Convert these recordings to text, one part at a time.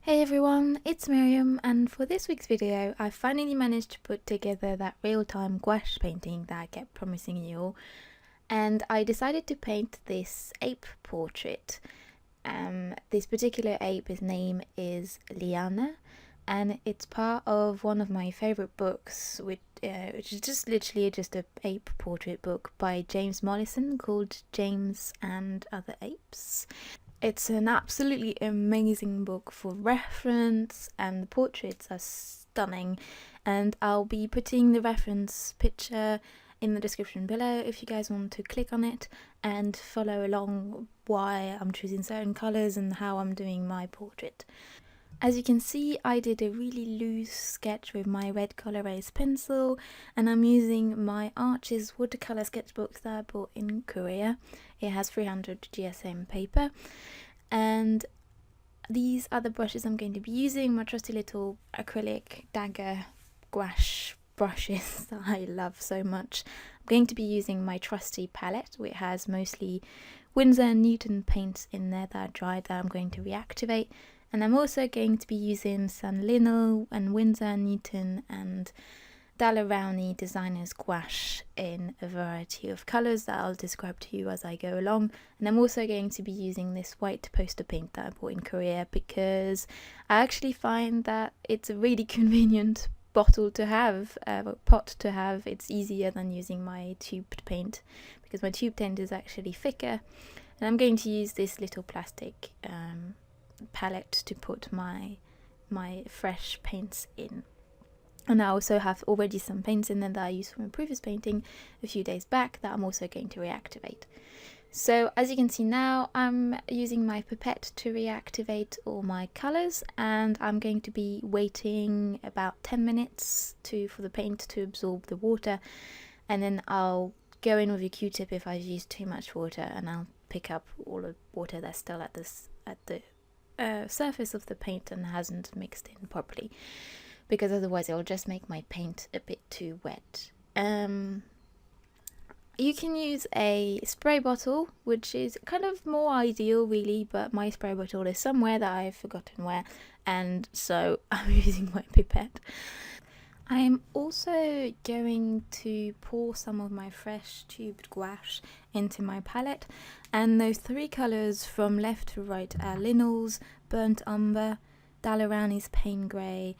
Hey everyone, it's Myriam, and for this week's video I finally managed to put together that real-time gouache painting that I kept promising you all, and I decided to paint this ape portrait. This particular ape, his name is Liana, and it's part of one of my favourite books, which is just literally just an ape portrait book by James Mollison called James and Other Apes. It's an absolutely amazing book for reference, and the portraits are stunning, and I'll be putting the reference picture in the description below if you guys want to click on it and follow along why I'm choosing certain colours and how I'm doing my portrait. As you can see, I did a really loose sketch with my red Colerase pencil, and I'm using my Arches watercolour sketchbook that I bought in Korea. It has 300 GSM paper, and these are the brushes I'm going to be using, my trusty little acrylic dagger gouache brushes that I love so much. I'm going to be using my trusty palette, which has mostly Winsor&Newton paints in there that are dried that I'm going to reactivate. And I'm also going to be using some Liana and Winsor&Newton and Rowney designers gouache in a variety of colours that I'll describe to you as I go along. And I'm also going to be using this white poster paint that I bought in Korea because I actually find that it's a really convenient bottle to have, pot to have. It's easier than using my tubed paint because my tube paint is actually thicker. And I'm going to use this little plastic palette to put my fresh paints in. And I also have already some paints in there that I used from a previous painting a few days back that I'm also going to reactivate. So as you can see now, I'm using my pipette to reactivate all my colours, and I'm going to be waiting about 10 minutes for the paint to absorb the water, and then I'll go in with a Q-tip if I've used too much water, and I'll pick up all the water that's still at the surface of the paint and hasn't mixed in properly, because otherwise it'll just make my paint a bit too wet. You can use a spray bottle, which is kind of more ideal really, but my spray bottle is somewhere that I've forgotten where, and so I'm using my pipette. I'm also going to pour some of my fresh tubed gouache into my palette, and those three colours from left to right are Linnell's Burnt Umber, Rowney's Payne's Grey,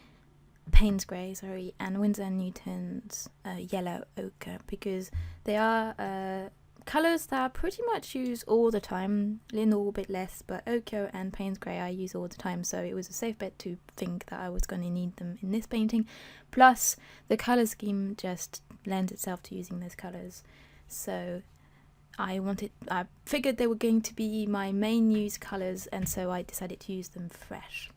and Winsor&Newton's Yellow Ochre, because they are colours that I pretty much use all the time. Linnell a bit less, but Ochre and Payne's Grey I use all the time, so it was a safe bet to think that I was going to need them in this painting. Plus, the colour scheme just lends itself to using those colours, so I figured they were going to be my main used colours, and so I decided to use them fresh.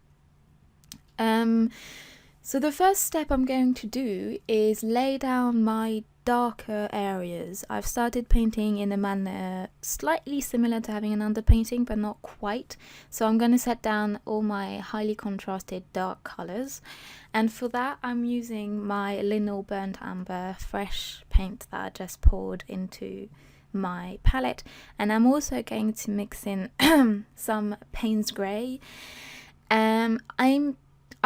So the first step I'm going to do is lay down my darker areas. I've started painting in a manner slightly similar to having an underpainting, but not quite. So I'm going to set down all my highly contrasted dark colours, and for that I'm using my Linnell Burnt Umber fresh paint that I just poured into my palette, and I'm also going to mix in some Payne's Grey.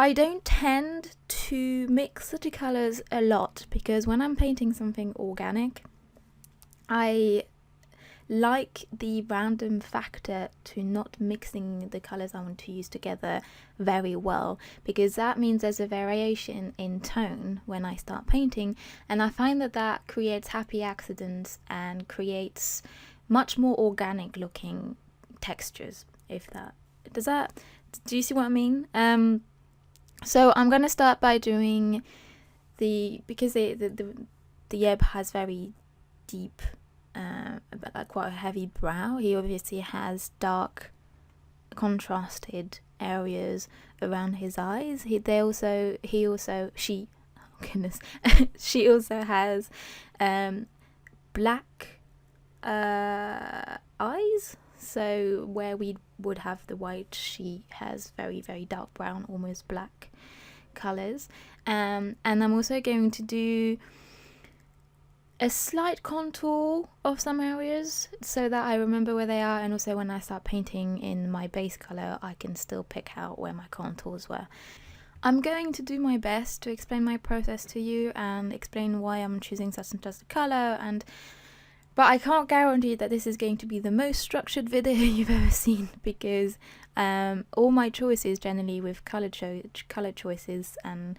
I don't tend to mix the two colours a lot because when I'm painting something organic, I like the random factor to not mixing the colours I want to use together very well, because that means there's a variation in tone when I start painting, and I find that creates happy accidents and creates much more organic looking textures. Do you see what I mean? So I'm going to start by doing because the ebb has very deep, quite a heavy brow. He obviously has dark, contrasted areas around his eyes. She also has black eyes. So where we would have the white, she has very, very dark brown, almost black colours. And I'm also going to do a slight contour of some areas so that I remember where they are, and also when I start painting in my base colour I can still pick out where my contours were. I'm going to do my best to explain my process to you and explain why I'm choosing such and such a colour, but I can't guarantee that this is going to be the most structured video you've ever seen, because all my choices generally with colour choices and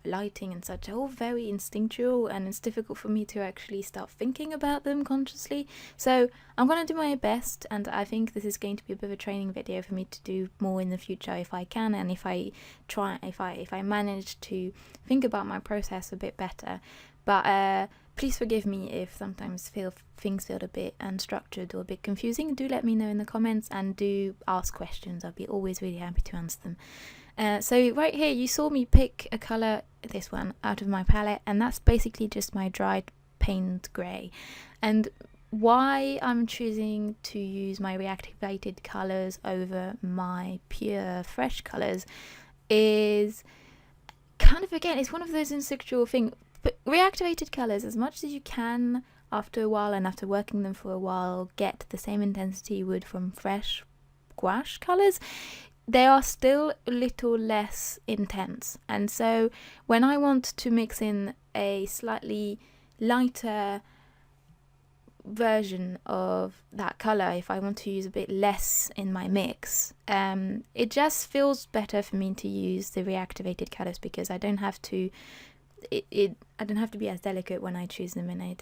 lighting and such are all very instinctual, and it's difficult for me to actually start thinking about them consciously. So I'm going to do my best, and I think this is going to be a bit of a training video for me to do more in the future if I can, and if I manage to think about my process a bit better. But please forgive me if sometimes things feel a bit unstructured or a bit confusing. Do let me know in the comments, and do ask questions. I'll be always really happy to answer them. So right here you saw me pick a colour, this one, out of my palette, and that's basically just my dried paint grey. And why I'm choosing to use my reactivated colours over my pure fresh colours is kind of, again, it's one of those instinctual things. But reactivated colours, as much as you can after a while and after working them for a while, get the same intensity you would from fresh gouache colours, they are still a little less intense. And so when I want to mix in a slightly lighter version of that colour, if I want to use a bit less in my mix, it just feels better for me to use the reactivated colours, because I don't have to I don't have to be as delicate when I choose them, and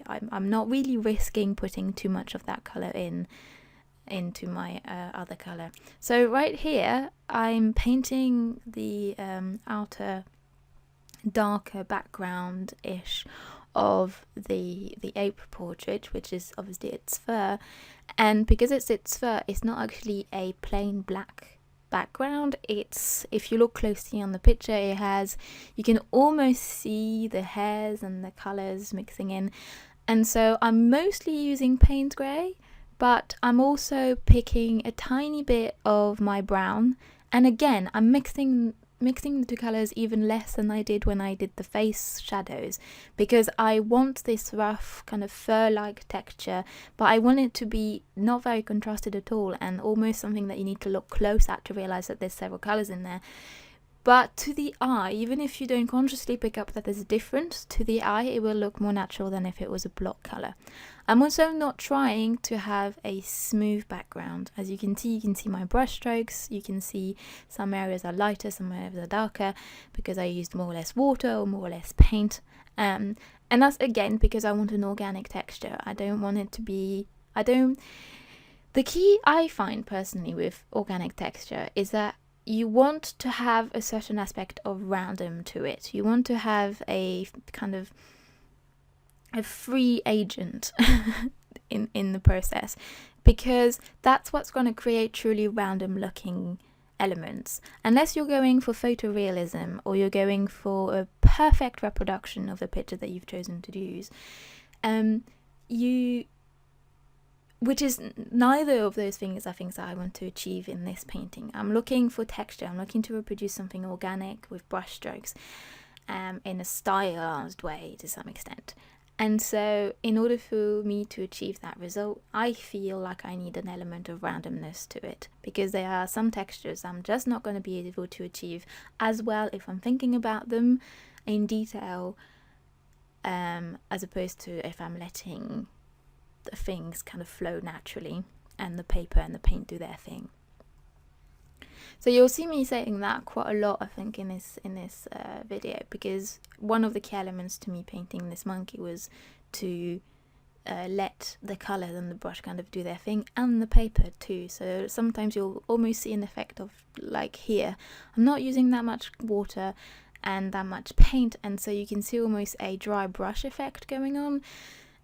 I'm not really risking putting too much of that colour into my other colour. So right here I'm painting the outer darker background-ish of the ape portrait, which is obviously its fur, and because it's its fur, it's not actually a plain black background. It's, if you look closely on the picture, you can almost see the hairs and the colours mixing in. And so I'm mostly using paint grey, but I'm also picking a tiny bit of my brown, and again I'm mixing the two colours even less than I did when I did the face shadows, because I want this rough kind of fur-like texture, but I want it to be not very contrasted at all, and almost something that you need to look close at to realise that there's several colours in there. But to the eye, even if you don't consciously pick up that there's a difference, to the eye it will look more natural than if it was a block colour. I'm also not trying to have a smooth background. As you can see my brush strokes, you can see some areas are lighter, some areas are darker, because I used more or less water or more or less paint. And that's again because I want an organic texture. I don't want it to be, the key I find personally with organic texture is that you want to have a certain aspect of random to it. You want to have a kind of a free agent in the process, because that's what's going to create truly random looking elements. Unless you're going for photorealism or you're going for a perfect reproduction of the picture that you've chosen to use, which is neither of those things are things that I want to achieve in this painting. I'm looking for texture. I'm looking to reproduce something organic with brush strokes in a stylized way to some extent. And so in order for me to achieve that result, I feel like I need an element of randomness to it, because there are some textures I'm just not going to be able to achieve as well if I'm thinking about them in detail, as opposed to if I'm letting the things kind of flow naturally and the paper and the paint do their thing. So you'll see me saying that quite a lot, I think, in this video, because one of the key elements to me painting this monkey was to let the colours and the brush kind of do their thing, and the paper too. So sometimes you'll almost see an effect of, like here, I'm not using that much water and that much paint, and so you can see almost a dry brush effect going on.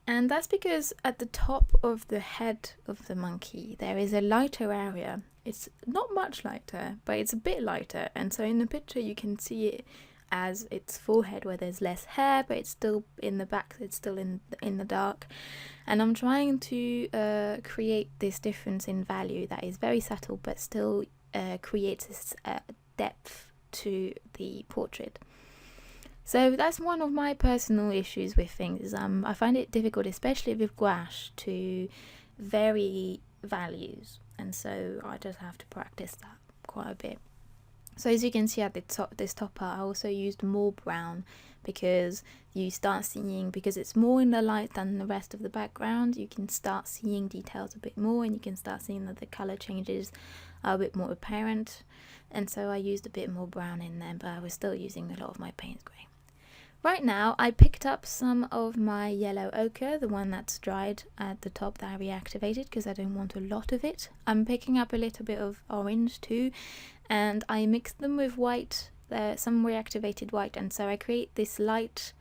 And that's because at the top of the head of the monkey there is a lighter area. It's not much lighter, but it's a bit lighter, and so in the picture you can see it as its forehead where there's less hair, but it's still in the back, it's still in the dark. And I'm trying to create this difference in value that is very subtle but still creates this depth to the portrait. So that's one of my personal issues with things. I find it difficult, especially with gouache, to vary values, and so I just have to practice that quite a bit. So as you can see at the top, this top part, I also used more brown because you start seeing, because it's more in the light than the rest of the background, you can start seeing details a bit more, and you can start seeing that the color changes are a bit more apparent. And so I used a bit more brown in there, but I was still using a lot of my Payne's grey. Right now I picked up some of my yellow ochre, the one that's dried at the top that I reactivated because I don't want a lot of it. I'm picking up a little bit of orange too, and I mixed them with white, some reactivated white, and so I create this light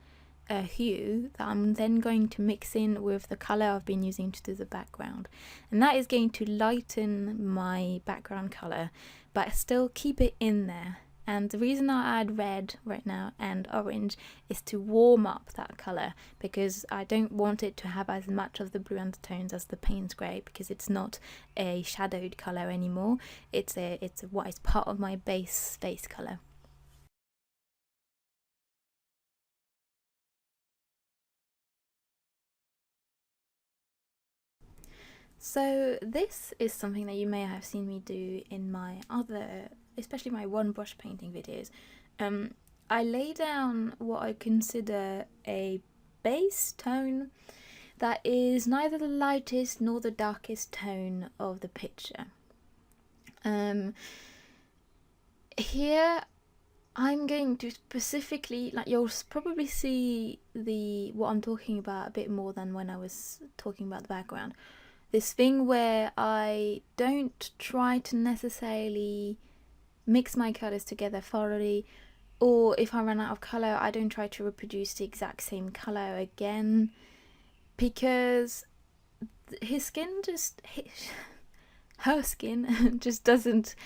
hue that I'm then going to mix in with the colour I've been using to do the background, and that is going to lighten my background colour but still keep it in there. And the reason I add red right now and orange is to warm up that colour, because I don't want it to have as much of the blue undertones as the Payne's grey, because it's not a shadowed colour anymore. It's what is part of my base face colour. So this is something that you may have seen me do in my other, especially my one brush painting videos. I lay down what I consider a base tone that is neither the lightest nor the darkest tone of the picture. Here I'm going to specifically, like, you'll probably see what I'm talking about a bit more than when I was talking about the background. This thing where I don't try to necessarily mix my colours together thoroughly, or if I run out of colour, I don't try to reproduce the exact same colour again, because her skin just doesn't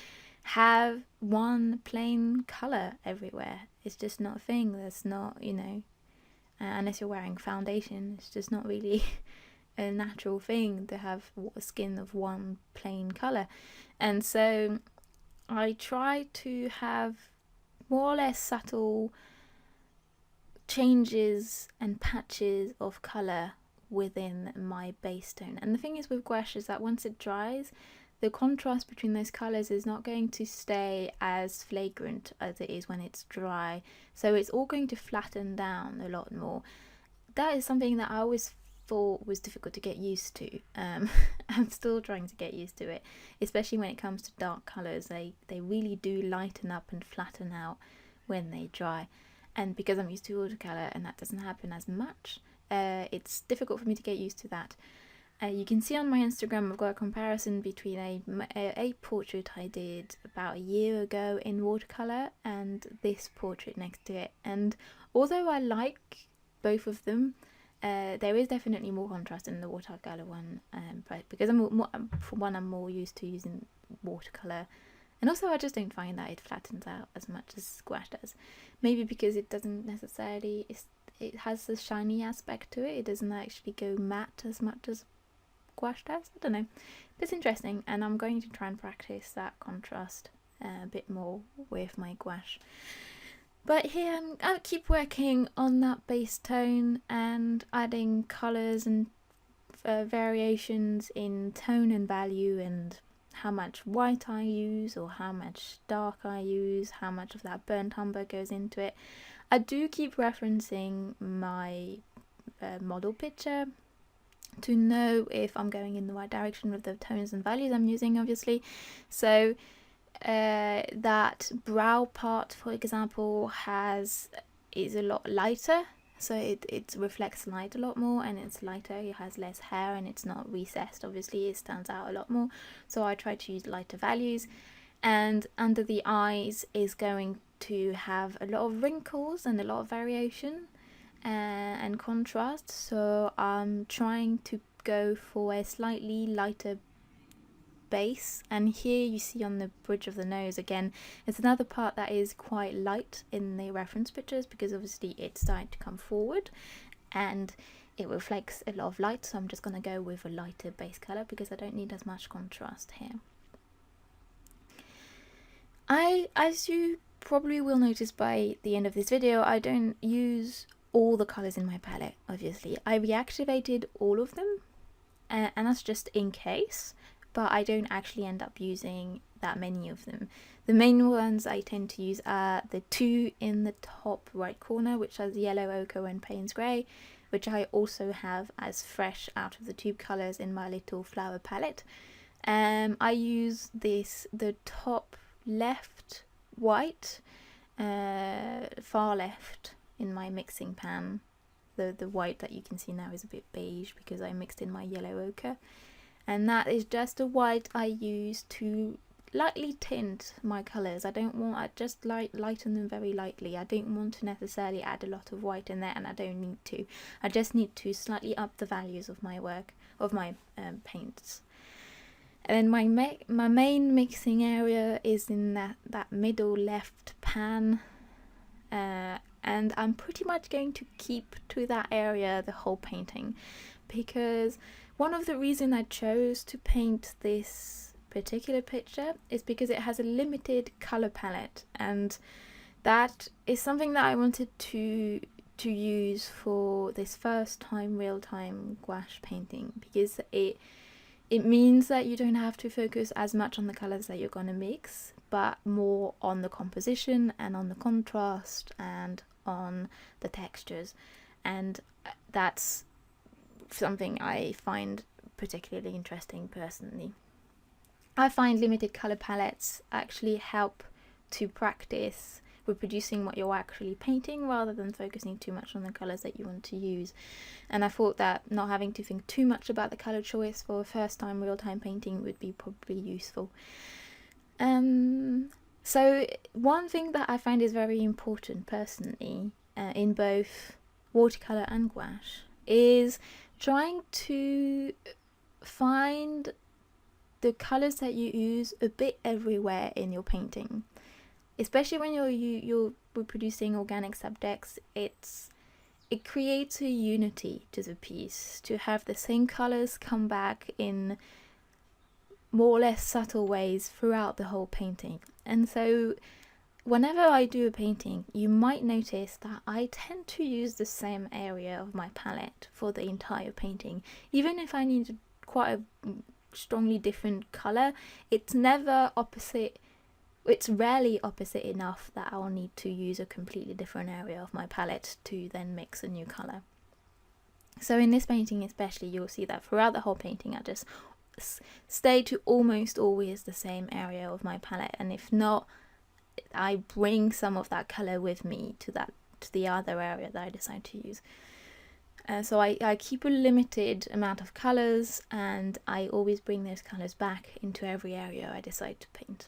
have one plain colour everywhere. It's just not a thing. That's not, you know, unless you're wearing foundation, it's just not really a natural thing to have a skin of one plain colour. And so I try to have more or less subtle changes and patches of colour within my base tone. And the thing is with gouache is that once it dries, the contrast between those colours is not going to stay as flagrant as it is when it's dry, so it's all going to flatten down a lot more. That is something that I always thought was difficult to get used to. I'm still trying to get used to it, especially when it comes to dark colours. They really do lighten up and flatten out when they dry, and because I'm used to watercolour and that doesn't happen as much, it's difficult for me to get used to that. You can see on my Instagram I've got a comparison between a portrait I did about a year ago in watercolour and this portrait next to it, and although I like both of them, there is definitely more contrast in the watercolour one, but because I'm more used to using watercolour, and also I just don't find that it flattens out as much as gouache does. Maybe because it doesn't necessarily, it has a shiny aspect to it. It doesn't actually go matte as much as gouache does. I don't know, but it's interesting, and I'm going to try and practice that contrast a bit more with my gouache. But here I'll keep working on that base tone and adding colours and variations in tone and value, and how much white I use or how much dark I use, how much of that burnt umber goes into it. I do keep referencing my model picture to know if I'm going in the right direction with the tones and values I'm using, obviously. So that brow part, for example, is a lot lighter, so it reflects light a lot more, and it's lighter, it has less hair, and it's not recessed. Obviously it stands out a lot more, so I try to use lighter values. And under the eyes is going to have a lot of wrinkles and a lot of variation and contrast, so I'm trying to go for a slightly lighter base. And here you see on the bridge of the nose, again, it's another part that is quite light in the reference pictures, because obviously it's starting to come forward and it reflects a lot of light, so I'm just going to go with a lighter base colour because I don't need as much contrast here. As you probably will notice by the end of this video, I don't use all the colours in my palette, obviously. I reactivated all of them, and that's just in case, but I don't actually end up using that many of them. The main ones I tend to use are the two in the top right corner, which has Yellow Ochre and Payne's Grey, which I also have as fresh out of the tube colours in my little flower palette. I use the top left white, far left in my mixing pan. The white that you can see now is a bit beige because I mixed in my yellow ochre, and that is just a white I use to lightly tint my colours. I just lighten them very lightly. I don't want to necessarily add a lot of white in there, and I don't need to. I just need to slightly up the values of my work, of my paints. And then my main mixing area is in that middle left pan, and I'm pretty much going to keep to that area the whole painting, because one of the reasons I chose to paint this particular picture is because it has a limited color palette, and that is something that I wanted to use for this first time real-time gouache painting, because it means that you don't have to focus as much on the colors that you're going to mix, but more on the composition and on the contrast and on the textures. And that's something I find particularly interesting personally. I find limited color palettes actually help to practice reproducing what you're actually painting, rather than focusing too much on the colors that you want to use. And I thought that not having to think too much about the color choice for a first time real-time painting would be probably useful. So one thing that I find is very important personally, in both watercolor and gouache, is trying to find the colors that you use a bit everywhere in your painting. Especially when you're reproducing organic subjects, it creates a unity to the piece, to have the same colors come back in more or less subtle ways throughout the whole painting. And so whenever I do a painting, you might notice that I tend to use the same area of my palette for the entire painting. Even if I need quite a strongly different color, it's never opposite. It's rarely opposite enough that I'll need to use a completely different area of my palette to then mix a new colour. So in this painting especially, you'll see that throughout the whole painting I just stay to almost always the same area of my palette, and if not, I bring some of that colour with me to the other area that I decide to use. So I keep a limited amount of colours, and I always bring those colours back into every area I decide to paint.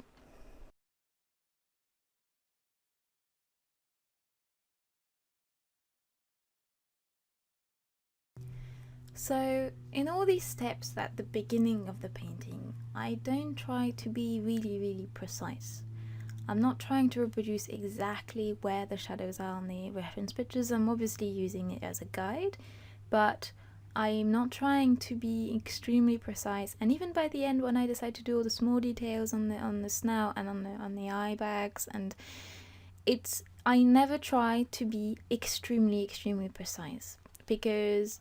So in all these steps at the beginning of the painting, I don't try to be really precise. I'm not trying to reproduce exactly where the shadows are on the reference pictures. I'm obviously using it as a guide, but I'm not trying to be extremely precise. And even by the end, when I decide to do all the small details on the snout and on the eye bags, and I never try to be extremely precise, because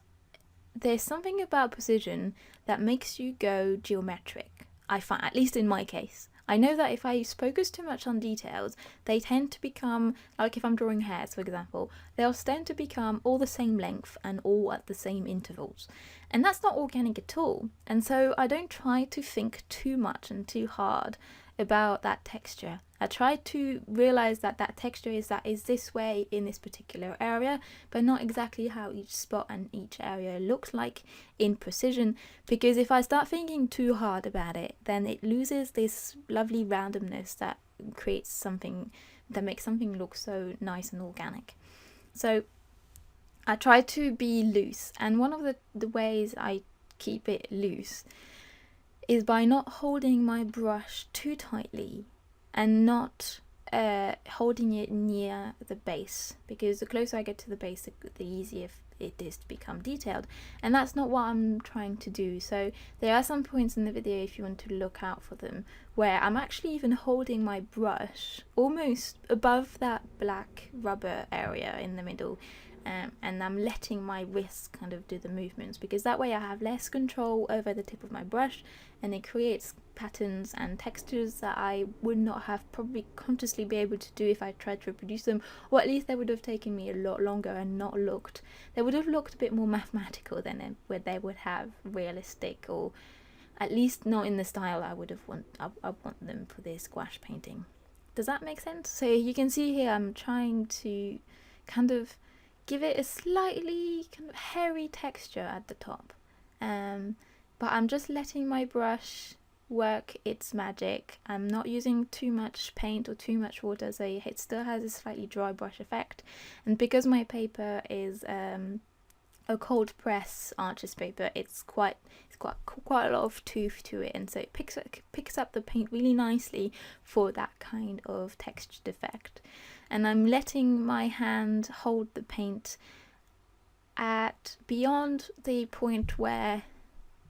there's something about precision that makes you go geometric, I find, at least in my case. I know that if I focus too much on details, they tend to become, like if I'm drawing hairs for example, they'll tend to become all the same length and all at the same intervals. And that's not organic at all. And so I don't try to think too much and too hard about that texture. I try to realize that texture is this way in this particular area, but not exactly how each spot and each area looks like in precision, because if I start thinking too hard about it, then it loses this lovely randomness that creates something that makes something look so nice and organic. So I try to be loose, and one of the ways I keep it loose is by not holding my brush too tightly and not holding it near the base, because the closer I get to the base, the easier it is to become detailed, and that's not what I'm trying to do. So there are some points in the video, if you want to look out for them, where I'm actually even holding my brush almost above that black rubber area in the middle, and I'm letting my wrist kind of do the movements, because that way I have less control over the tip of my brush, and it creates patterns and textures that I would not have probably consciously be able to do if I tried to reproduce them, or at least they would have taken me a lot longer and not looked, they would have looked a bit more mathematical than where they would have realistic, or at least not in the style I would have I want them for this gouache painting. Does that make sense? So you can see here I'm trying to kind of give it a slightly kind of hairy texture at the top, but I'm just letting my brush work its magic. I'm not using too much paint or too much water, so it still has a slightly dry brush effect. And because my paper is a cold press arches paper, it's quite a lot of tooth to it, and so it picks up the paint really nicely for that kind of textured effect. And I'm letting my hand hold the paint at beyond the point where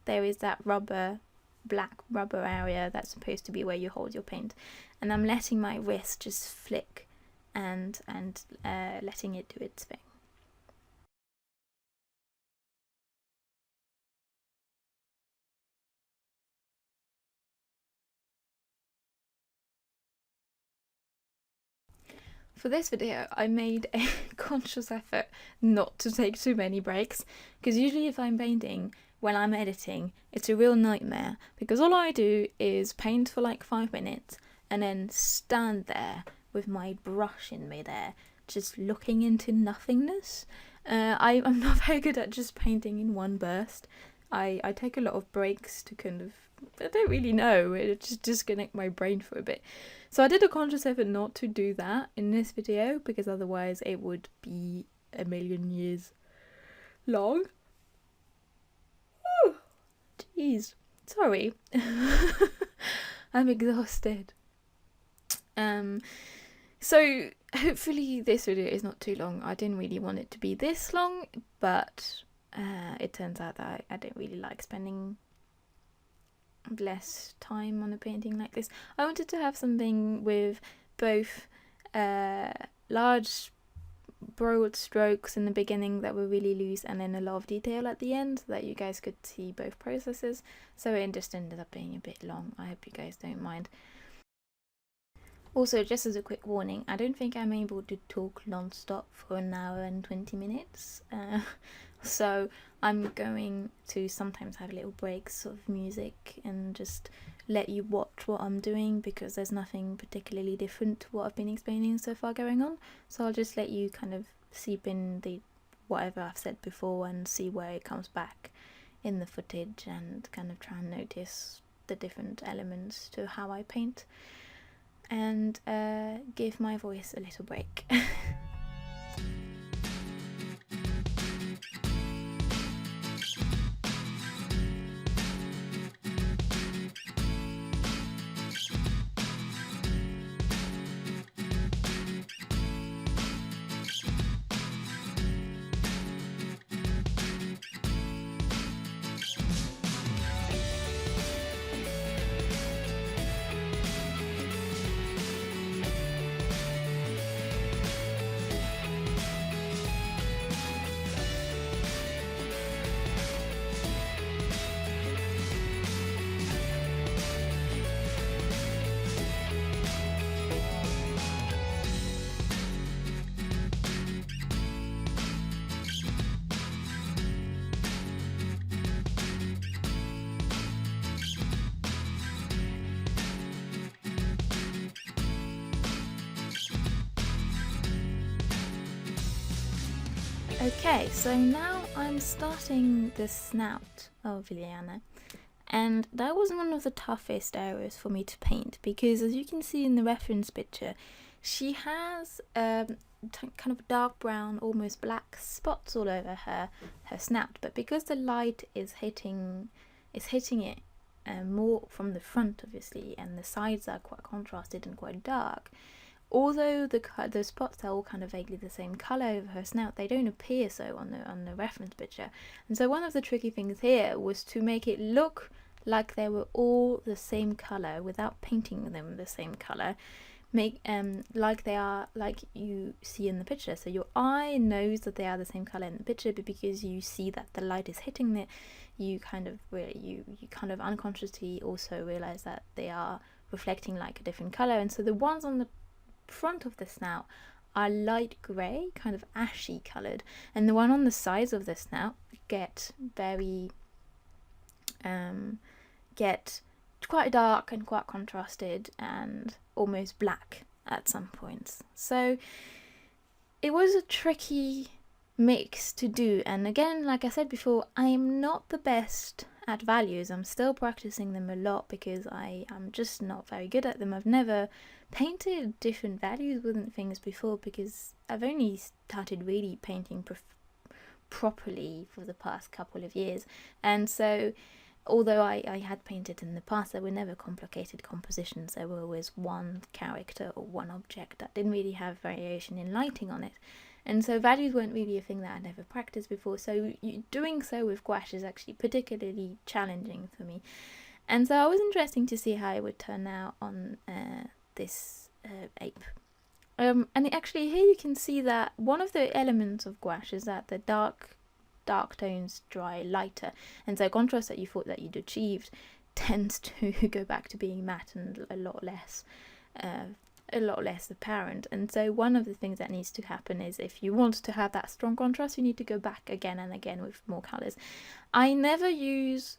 there is that black rubber area that's supposed to be where you hold your paint, and I'm letting my wrist just flick and letting it do its thing. For this video, I made a conscious effort not to take too many breaks, because usually if I'm painting, when I'm editing, it's a real nightmare, because all I do is paint for like 5 minutes and then stand there with my brush in midair, just looking into nothingness. I'm not very good at just painting in one burst. I take a lot of breaks to kind of, I don't really know, just disconnect my brain for a bit. So I did a conscious effort not to do that in this video, because otherwise it would be a million years long. Oh, jeez, sorry. I'm exhausted. So hopefully this video is not too long. I didn't really want it to be this long, but it turns out that I don't really like spending less time on a painting like this. I wanted to have something with both large broad strokes in the beginning that were really loose, and then a lot of detail at the end, so that you guys could see both processes. So it just ended up being a bit long. I hope you guys don't mind. Also, just as a quick warning, I don't think I'm able to talk non-stop for an hour and 20 minutes. So I'm going to sometimes have little breaks of music and just let you watch what I'm doing, because there's nothing particularly different to what I've been explaining so far going on. So I'll just let you kind of seep in the whatever I've said before and see where it comes back in the footage, and kind of try and notice the different elements to how I paint, and give my voice a little break. Okay, so now I'm starting the Snout of Ileana, and that was one of the toughest areas for me to paint, because as you can see in the reference picture, she has kind of dark brown, almost black spots all over her snout, but because the light is hitting it more from the front, obviously, and the sides are quite contrasted and quite dark, although the spots are all kind of vaguely the same colour over her snout, they don't appear so on the reference picture. And so one of the tricky things here was to make it look like they were all the same colour without painting them the same colour. Make like they are, like you see in the picture. So your eye knows that they are the same color in the picture, but because you see that the light is hitting it, you kind of unconsciously also realize that they are reflecting like a different color. And so the ones on the front of the snout are light gray, kind of ashy colored, and the one on the sides of the snout get quite dark and quite contrasted and almost black at some points. So it was a tricky mix to do, and again, like I said before, I am not the best at values. I'm still practicing them a lot because I am just not very good at them. I've never painted different values within things before because I've only started really painting properly for the past couple of years, and so although I had painted in the past, there were never complicated compositions. There were always one character or one object that didn't really have variation in lighting on it. And so values weren't really a thing that I'd ever practiced before. So doing so with gouache is actually particularly challenging for me. And so it was interesting to see how it would turn out on this ape. And actually here you can see that one of the elements of gouache is that the dark tones dry lighter, and so contrast that you thought that you'd achieved tends to go back to being matte and a lot less apparent. And so one of the things that needs to happen is, if you want to have that strong contrast, you need to go back again and again with more colors. I never use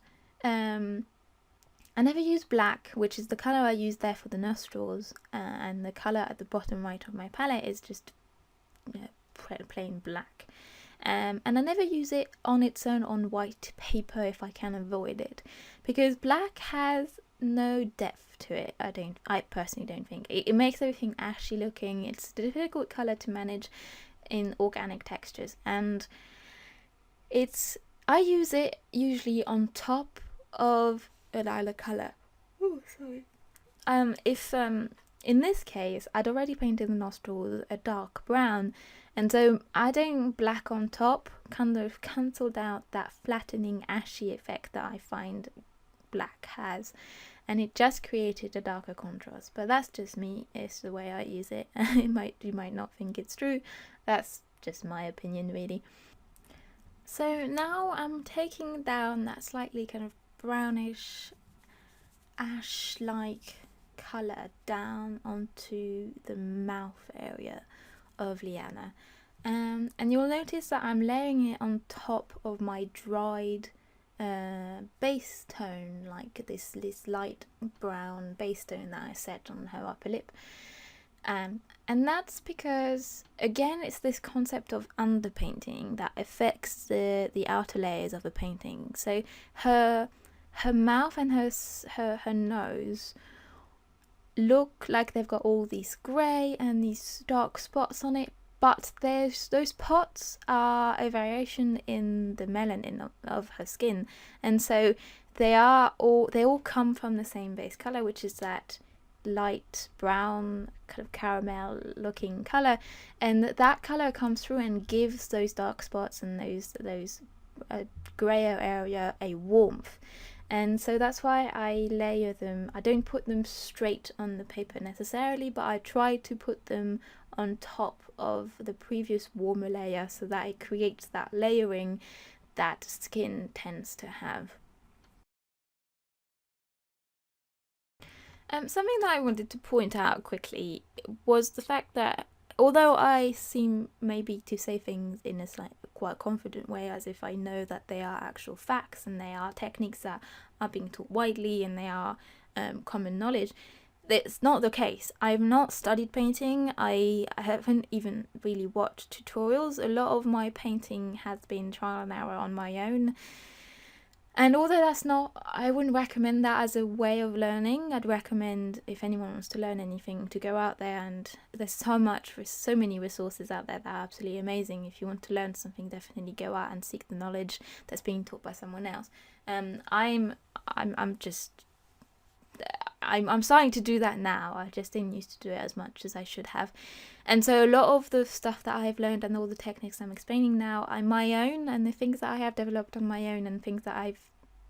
black, which is the color I use there for the nostrils, and the color at the bottom right of my palette is just plain black. And I never use it on its own on white paper if I can avoid it, because black has no depth to it. I personally don't think. It makes everything ashy looking. It's a difficult colour to manage in organic textures, and I use it usually on top of a lilac colour. Oh, sorry. If in this case I'd already painted the nostrils a dark brown, and so adding black on top kind of cancelled out that flattening ashy effect that I find black has, and it just created a darker contrast. But that's just me, it's the way I use it. You might not think it's true, that's just my opinion really. So now I'm taking down that slightly kind of brownish ash-like colour down onto the mouth area of Liana, and you'll notice that I'm layering it on top of my dried base tone, like this light brown base tone that I set on her upper lip, and that's because, again, it's this concept of underpainting that affects the outer layers of the painting. So her mouth and her nose look like they've got all these grey and these dark spots on it, but those spots are a variation in the melanin of her skin, and so they all come from the same base colour, which is that light brown kind of caramel looking colour, and that colour comes through and gives those dark spots and those greyer area a warmth. And so that's why I layer them. I don't put them straight on the paper necessarily, but I try to put them on top of the previous warmer layer so that it creates that layering that skin tends to have. Something that I wanted to point out quickly was the fact that although I seem maybe to say things in a quite confident way, as if I know that they are actual facts and they are techniques that are being taught widely and they are common knowledge, it's not the case. I've not studied painting. I haven't even really watched tutorials. A lot of my painting has been trial and error on my own. And although that's not, I wouldn't recommend that as a way of learning. I'd recommend, if anyone wants to learn anything, to go out there, and there's so many resources out there that are absolutely amazing. If you want to learn something, definitely go out and seek the knowledge that's being taught by someone else. I'm starting to do that now. I just didn't used to do it as much as I should have. And so a lot of the stuff that I've learned and all the techniques I'm explaining now are my own, and the things that I have developed on my own and things that I've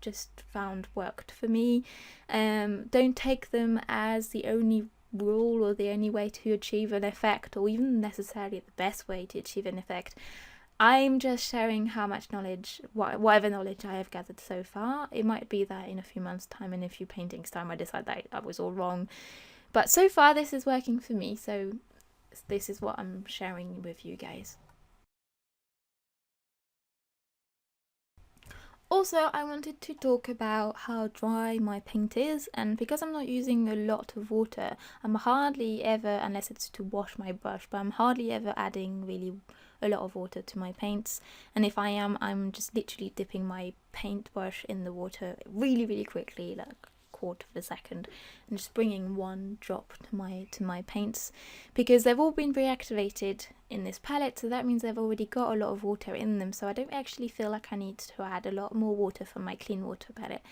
just found worked for me. Don't take them as the only rule or the only way to achieve an effect, or even necessarily the best way to achieve an effect. I'm just sharing how much knowledge, whatever knowledge I have gathered so far. It might be that in a few months' time, in a few paintings' time, I decide that I was all wrong. But so far, this is working for me, so this is what I'm sharing with you guys. Also, I wanted to talk about how dry my paint is, and because I'm not using a lot of water, I'm hardly ever, unless it's to wash my brush, but I'm hardly ever adding really a lot of water to my paints. And if I am, I'm just literally dipping my paintbrush in the water really, really quickly, like quarter of a second, and just bringing one drop to my paints, because they've all been reactivated in this palette, so that means they've already got a lot of water in them, so I don't actually feel like I need to add a lot more water for my clean water palette.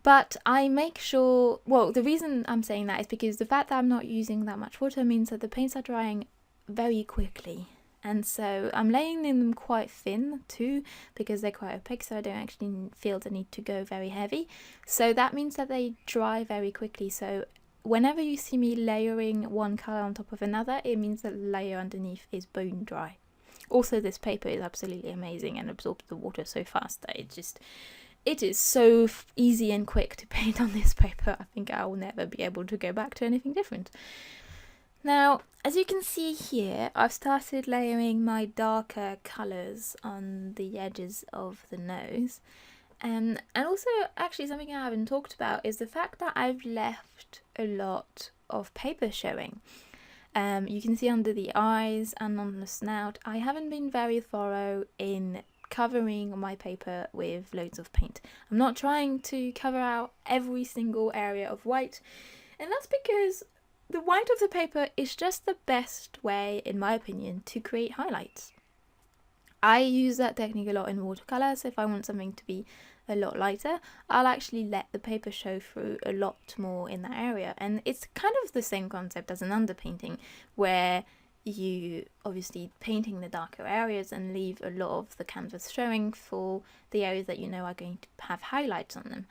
But I make sure, well, the reason I'm saying that is because the fact that I'm not using that much water means that the paints are drying very quickly. And so I'm laying in them quite thin too, because they're quite opaque, so I don't actually feel the need to go very heavy. So that means that they dry very quickly. So whenever you see me layering one colour on top of another, it means that the layer underneath is bone dry. Also, this paper is absolutely amazing and absorbs the water so fast that it is so easy and quick to paint on this paper. I think I will never be able to go back to anything different. Now, as you can see here, I've started layering my darker colours on the edges of the nose. And also, actually, something I haven't talked about is the fact that I've left a lot of paper showing. You can see under the eyes and on the snout, I haven't been very thorough in covering my paper with loads of paint. I'm not trying to cover out every single area of white, and that's because the white of the paper is just the best way, in my opinion, to create highlights. I use that technique a lot in watercolour, so if I want something to be a lot lighter, I'll actually let the paper show through a lot more in that area. And it's kind of the same concept as an underpainting, where you obviously painting the darker areas and leave a lot of the canvas showing for the areas that you know are going to have highlights on them.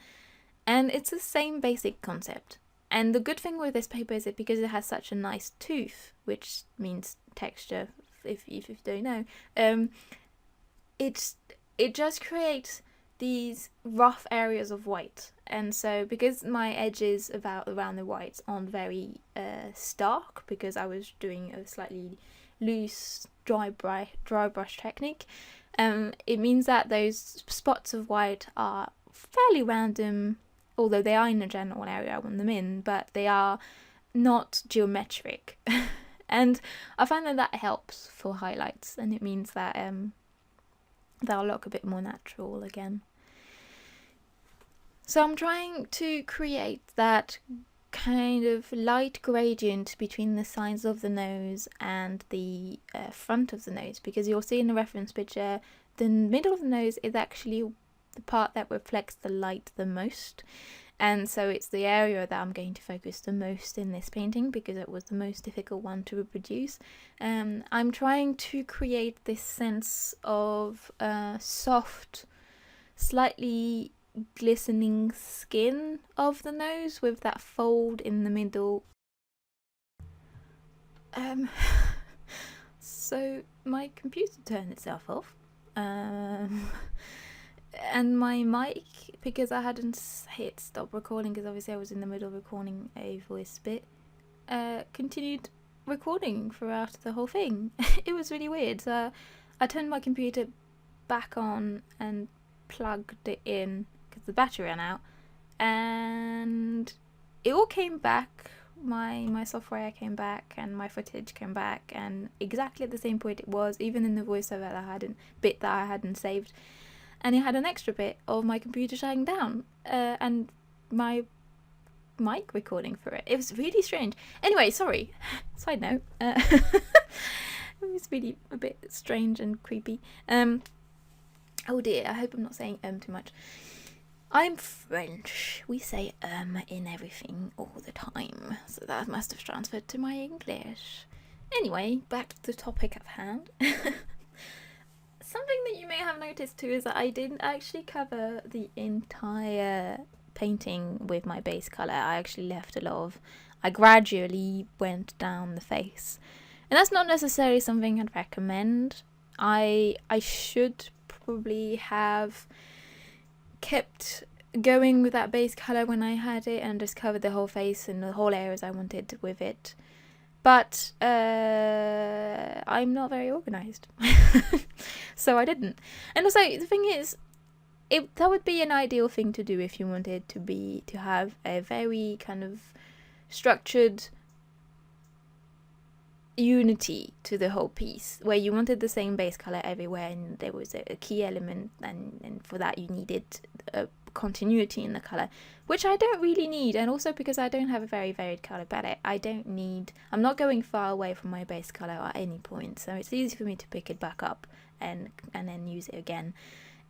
And it's the same basic concept. And the good thing with this paper is that because it has such a nice tooth, which means texture, if you don't know, it just creates these rough areas of white. And so because my edges around the whites aren't very stark, because I was doing a slightly loose dry brush technique, it means that those spots of white are fairly random, although they are in a general area I want them in, but they are not geometric. And I find that that helps for highlights, and it means that they'll look a bit more natural again. So I'm trying to create that kind of light gradient between the sides of the nose and the front of the nose, because you'll see in the reference picture, the middle of the nose is actually the part that reflects the light the most, and so it's the area that I'm going to focus the most in this painting because it was the most difficult one to reproduce. I'm trying to create this sense of soft, slightly glistening skin of the nose with that fold in the middle. So my computer turned itself off. And my mic, because I hadn't hit stop recording, because obviously I was in the middle of recording a voice bit, continued recording throughout the whole thing. It was really weird. So I turned my computer back on and plugged it in because the battery ran out, and it all came back. My software came back and my footage came back, and exactly at the same point it was, even in the voiceover that I hadn't saved. And it had an extra bit of my computer shutting down and my mic recording for it. It was really strange. Anyway, sorry. Side note. It was really a bit strange and creepy. Oh dear, I hope I'm not saying too much. I'm French. We say in everything all the time, so that must have transferred to my English. Anyway, back to the topic at hand. Something that you may have noticed too is that I didn't actually cover the entire painting with my base colour. I actually left a lot of... I gradually went down the face. And that's not necessarily something I'd recommend. I should probably have kept going with that base colour when I had it and just covered the whole face and the whole areas I wanted with it. But I'm not very organised. So I didn't. And also the thing is, that would be an ideal thing to do if you wanted to have a very kind of structured unity to the whole piece, where you wanted the same base color everywhere and there was a key element, and for that you needed a continuity in the color, which I don't really need. And also because I don't have a very varied color palette, I'm not going far away from my base color at any point, so it's easy for me to pick it back up and then use it again.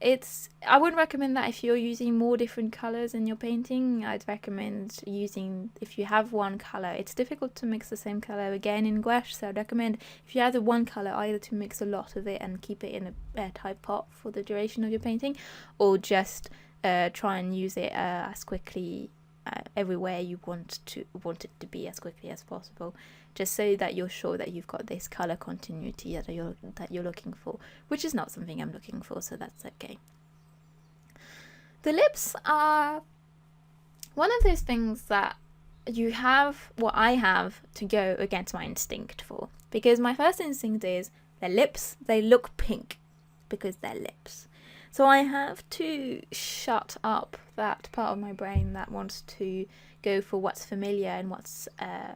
I wouldn't recommend that if you're using more different colors in your painting. I'd recommend using, if you have one color, it's difficult to mix the same color again in gouache, so I'd recommend if you have the one color, either to mix a lot of it and keep it in a airtight pot for the duration of your painting, or just try and use it as quickly everywhere you want it to be as quickly as possible, just so that you're sure that you've got this color continuity that you're looking for, which is not something I'm looking for, so that's okay. The lips are one of those things that I have to go against my instinct for, because my first instinct is their lips, they look pink because they're lips. So I have to shut up that part of my brain that wants to go for what's familiar and what's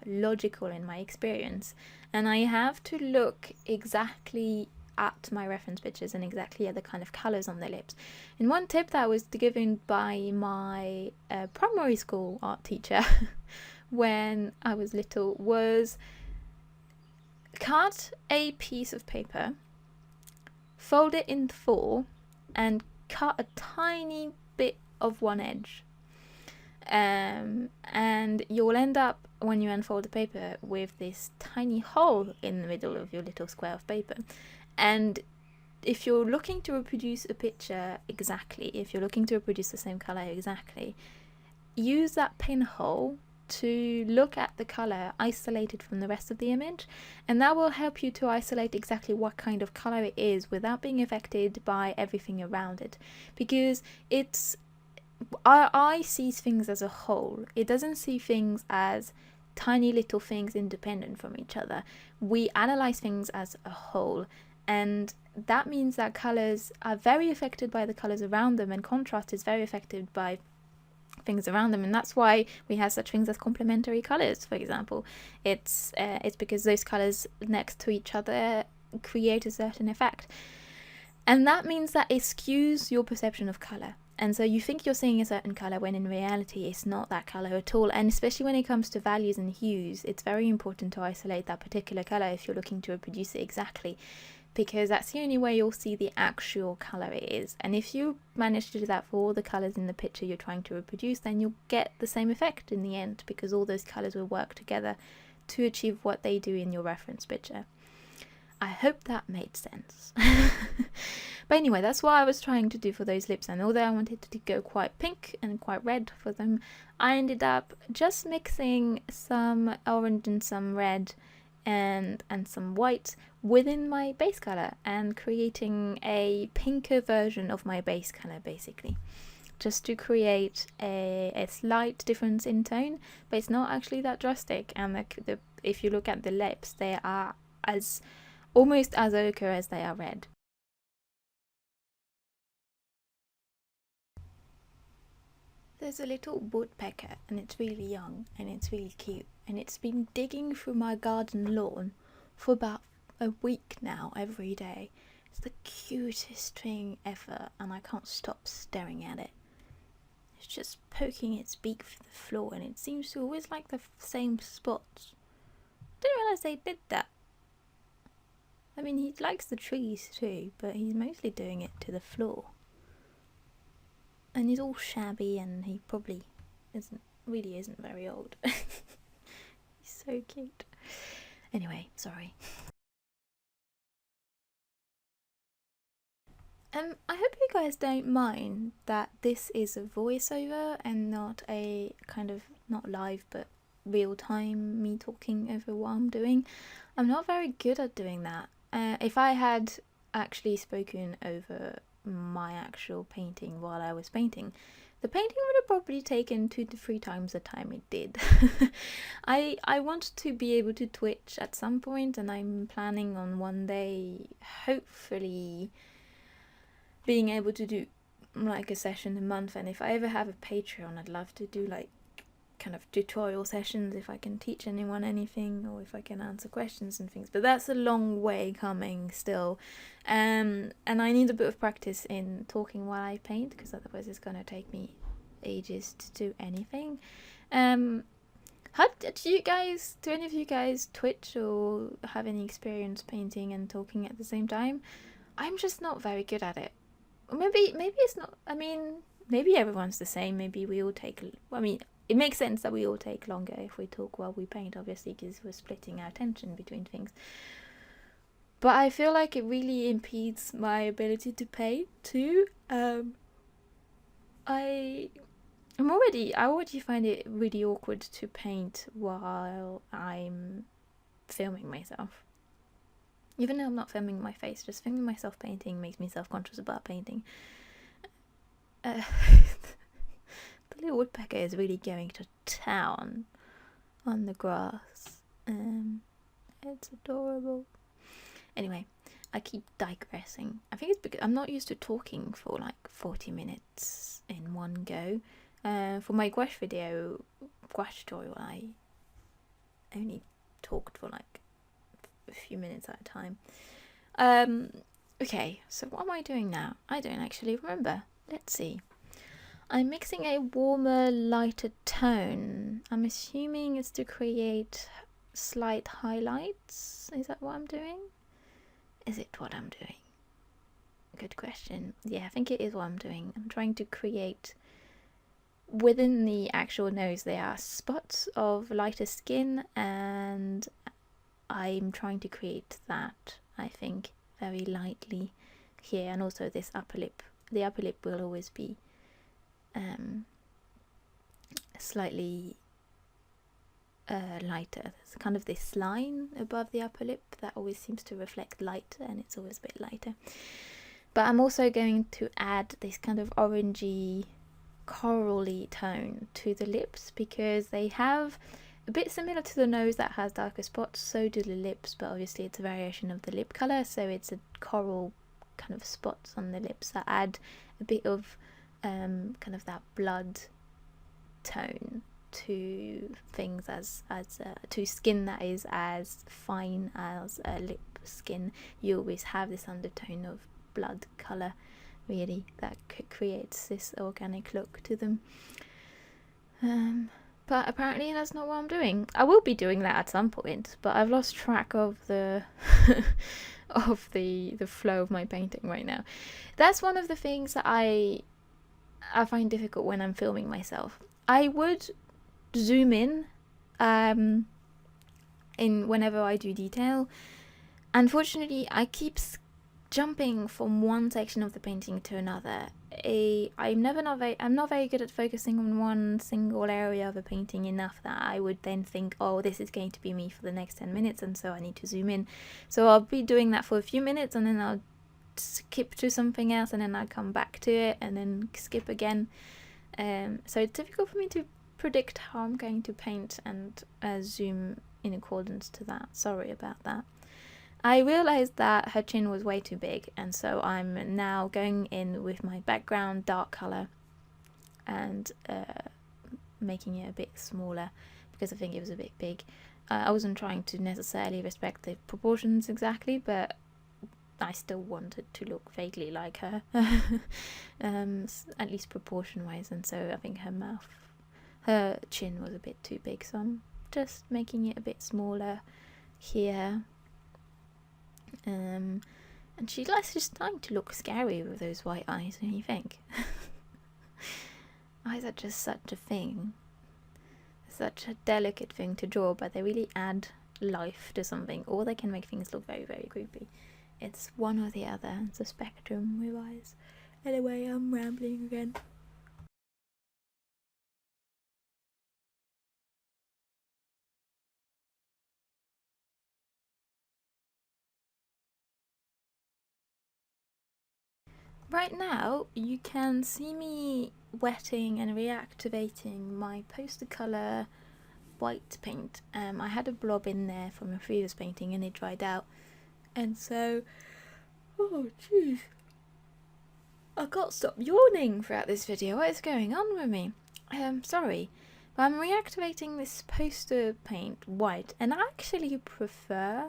logical in my experience. And I have to look exactly at my reference pictures and exactly at the kind of colours on the lips. And one tip that was given by my primary school art teacher when I was little was cut a piece of paper, fold it in four, and cut a tiny bit of one edge, and you'll end up, when you unfold the paper, with this tiny hole in the middle of your little square of paper. And if you're looking to reproduce a picture exactly, if you're looking to reproduce the same color exactly, use that pinhole to look at the color isolated from the rest of the image, and that will help you to isolate exactly what kind of color it is without being affected by everything around it, because our eye sees things as a whole. It doesn't see things as tiny little things independent from each other. We analyze things as a whole, and that means that colors are very affected by the colors around them, and contrast is very affected by things around them. And that's why we have such things as complementary colors, for example. It's because those colors next to each other create a certain effect, and that means that it skews your perception of color. And so you think you're seeing a certain color when in reality it's not that color at all. And especially when it comes to values and hues, it's very important to isolate that particular color if you're looking to reproduce it exactly, because that's the only way you'll see the actual colour it is. And if you manage to do that for all the colours in the picture you're trying to reproduce, then you'll get the same effect in the end, because all those colours will work together to achieve what they do in your reference picture. I hope that made sense. But anyway, that's what I was trying to do for those lips, and although I wanted to go quite pink and quite red for them, I ended up just mixing some orange and some red and some white within my base color, and creating a pinker version of my base color, basically, just to create a slight difference in tone, but it's not actually that drastic. And if you look at the lips, they are almost as ochre as they are red. There's a little woodpecker, and it's really young and it's really cute, and it's been digging through my garden lawn for about a week now, every day. It's the cutest thing ever, and I can't stop staring at it. It's just poking its beak through the floor, and it seems to always like the same spots. Didn't realise they did that. I mean, he likes the trees too, but he's mostly doing it to the floor. and he's all shabby, and he probably really isn't very old. He's so cute. Anyway, sorry. I hope you guys don't mind that this is a voiceover and not a kind of, not live, but real time me talking over what I'm doing. I'm not very good at doing that. If I had actually spoken over my actual painting while I was painting, the painting would have probably taken 2 to 3 times the time it did. I want to be able to Twitch at some point, and I'm planning on one day hopefully being able to do like a session a month. And if I ever have a Patreon, I'd love to do like kind of tutorial sessions if I can teach anyone anything, or if I can answer questions and things, but that's a long way coming still. And I need a bit of practice in talking while I paint, because otherwise it's gonna take me ages to do anything. How do any of you guys Twitch or have any experience painting and talking at the same time? I'm just not very good at it. Or maybe it's not, I mean, maybe everyone's the same. Maybe we all take, I mean, it makes sense that we all take longer if we talk while we paint, obviously, because we're splitting our attention between things. But I feel like it really impedes my ability to paint too. I already find it really awkward to paint while I'm filming myself. Even though I'm not filming my face, just filming myself painting makes me self-conscious about painting. The little woodpecker is really going to town on the grass. It's adorable. Anyway, I keep digressing. I think it's because I'm not used to talking for like 40 minutes in one go. For my gouache video, gouache tutorial, I only talked for like a few minutes at a time. Okay, so what am I doing now? I don't actually remember. Let's see. I'm mixing a warmer, lighter tone. I'm assuming it's to create slight highlights. Is that what I'm doing? Is it what I'm doing? Good question. Yeah, I think it is what I'm doing. I'm trying to create, within the actual nose, there are spots of lighter skin, and I'm trying to create that, I think, very lightly here. And also this upper lip. The upper lip will always be slightly lighter. There's kind of this line above the upper lip that always seems to reflect light, and it's always a bit lighter. But I'm also going to add this kind of orangey, corally tone to the lips, because they have a bit similar to the nose that has darker spots, so do the lips, but obviously it's a variation of the lip colour, so it's a coral kind of spots on the lips that add a bit of kind of that blood tone to things, as to skin that is as fine as a lip skin. You always have this undertone of blood colour, really, that creates this organic look to them. But apparently that's not what I'm doing. I will be doing that at some point, but I've lost track of the of the flow of my painting right now. That's one of the things that I find difficult when I'm filming myself. I would zoom in whenever I do detail. Unfortunately, I keep jumping from one section of the painting to another. I'm not very good at focusing on one single area of a painting enough that I would then think, oh, this is going to be me for the next 10 minutes, and so I need to zoom in. So I'll be doing that for a few minutes, and then I'll skip to something else, and then I'll come back to it, and then skip again. So it's difficult for me to predict how I'm going to paint and zoom in accordance to that. Sorry about that. I realised that her chin was way too big, and so I'm now going in with my background dark colour and making it a bit smaller, because I think it was a bit big. I wasn't trying to necessarily respect the proportions exactly, but I still wanted to look vaguely like her, at least proportion wise, and so I think her chin was a bit too big, so I'm just making it a bit smaller here. And she's just starting to look scary with those white eyes, don't you think? Eyes are just such a thing. Such a delicate thing to draw, but they really add life to something, or they can make things look very, very creepy. It's one or the other. It's a spectrum with eyes. Anyway, I'm rambling again. Right now, you can see me wetting and reactivating my poster colour white paint. I had a blob in there from a previous painting and it dried out. And so, oh jeez, I can't stop yawning throughout this video. What is going on with me? Sorry, but I'm reactivating this poster paint white, and I actually prefer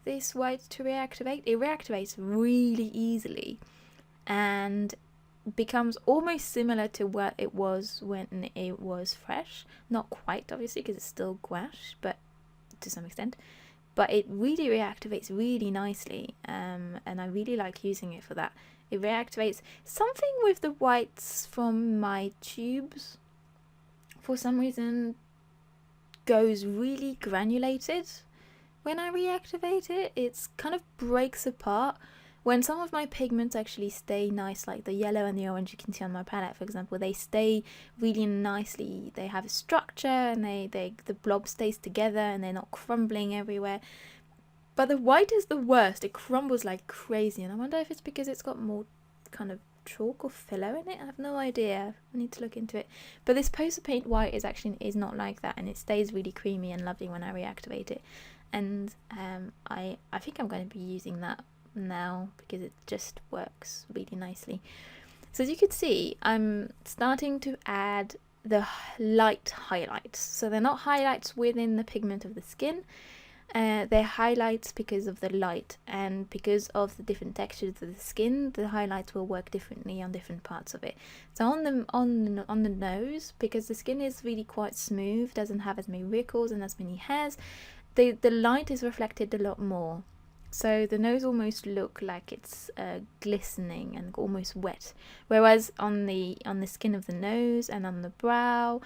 this white to reactivate. It reactivates really easily and becomes almost similar to what it was when it was fresh. Not quite, obviously, because it's still gouache, but to some extent. But it really reactivates really nicely, and I really like using it for that. It reactivates something with the whites from my tubes. For some reason, goes really granulated when I reactivate it. It's kind of breaks apart. When some of my pigments actually stay nice, like the yellow and the orange you can see on my palette, for example, they stay really nicely. They have a structure, and the blob stays together, and they're not crumbling everywhere. But the white is the worst. It crumbles like crazy, and I wonder if it's because it's got more kind of chalk or filler in it. I have no idea. I need to look into it. But this poster paint white is not like that, and it stays really creamy and lovely when I reactivate it. And I think I'm going to be using that now because it just works really nicely. So as you can see, I'm starting to add the light highlights. So they're not highlights within the pigment of the skin. They're highlights because of the light, and because of the different textures of the skin, the highlights will work differently on different parts of it. So on the nose, because the skin is really quite smooth, doesn't have as many wrinkles and as many hairs, the light is reflected a lot more. So the nose almost look like it's glistening and almost wet, whereas on the skin of the nose and on the brow,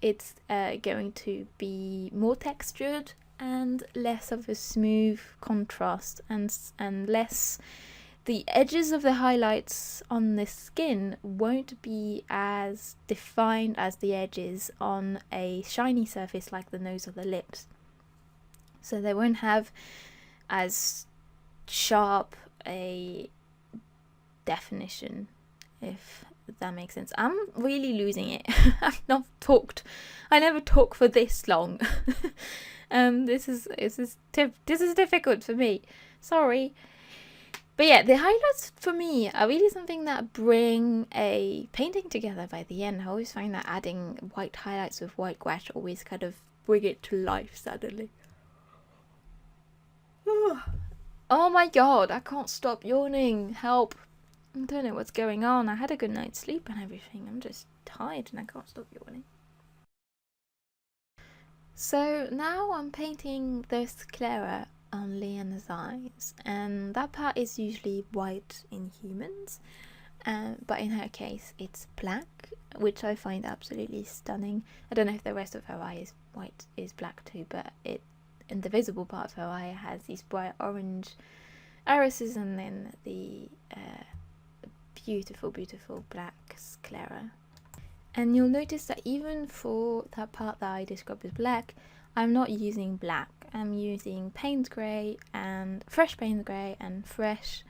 it's going to be more textured and less of a smooth contrast, and less. The edges of the highlights on the skin won't be as defined as the edges on a shiny surface like the nose or the lips. So they won't have as sharp a definition, if that makes sense. I'm really losing it. I never talk for this long. This is difficult for me, sorry. But yeah, the highlights for me are really something that bring a painting together by the end. I always find that adding white highlights with white gouache always kind of bring it to life suddenly. Oh my god, I can't stop yawning. Help. I don't know what's going on. I had a good night's sleep and everything. I'm just tired and I can't stop yawning. So now I'm painting the Sclera on Liana's eyes, and that part is usually white in humans, but in her case it's black, which I find absolutely stunning. I don't know if the rest of her eye is black too, but in the visible part of her eye has these bright orange irises, and then the beautiful black Sclera. And you'll notice that even for that part that I described as black, I'm not using black. I'm using Payne's grey and fresh Payne's grey and fresh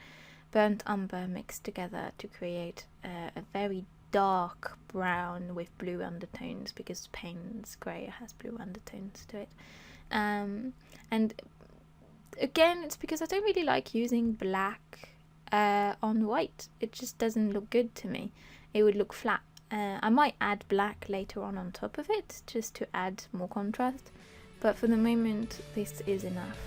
burnt umber mixed together to create a very dark brown with blue undertones, because Payne's grey has blue undertones to it. And again, it's because I don't really like using black on white. It just doesn't look good to me. It would look flat. I might add black later on top of it, just to add more contrast, but for the moment this is enough.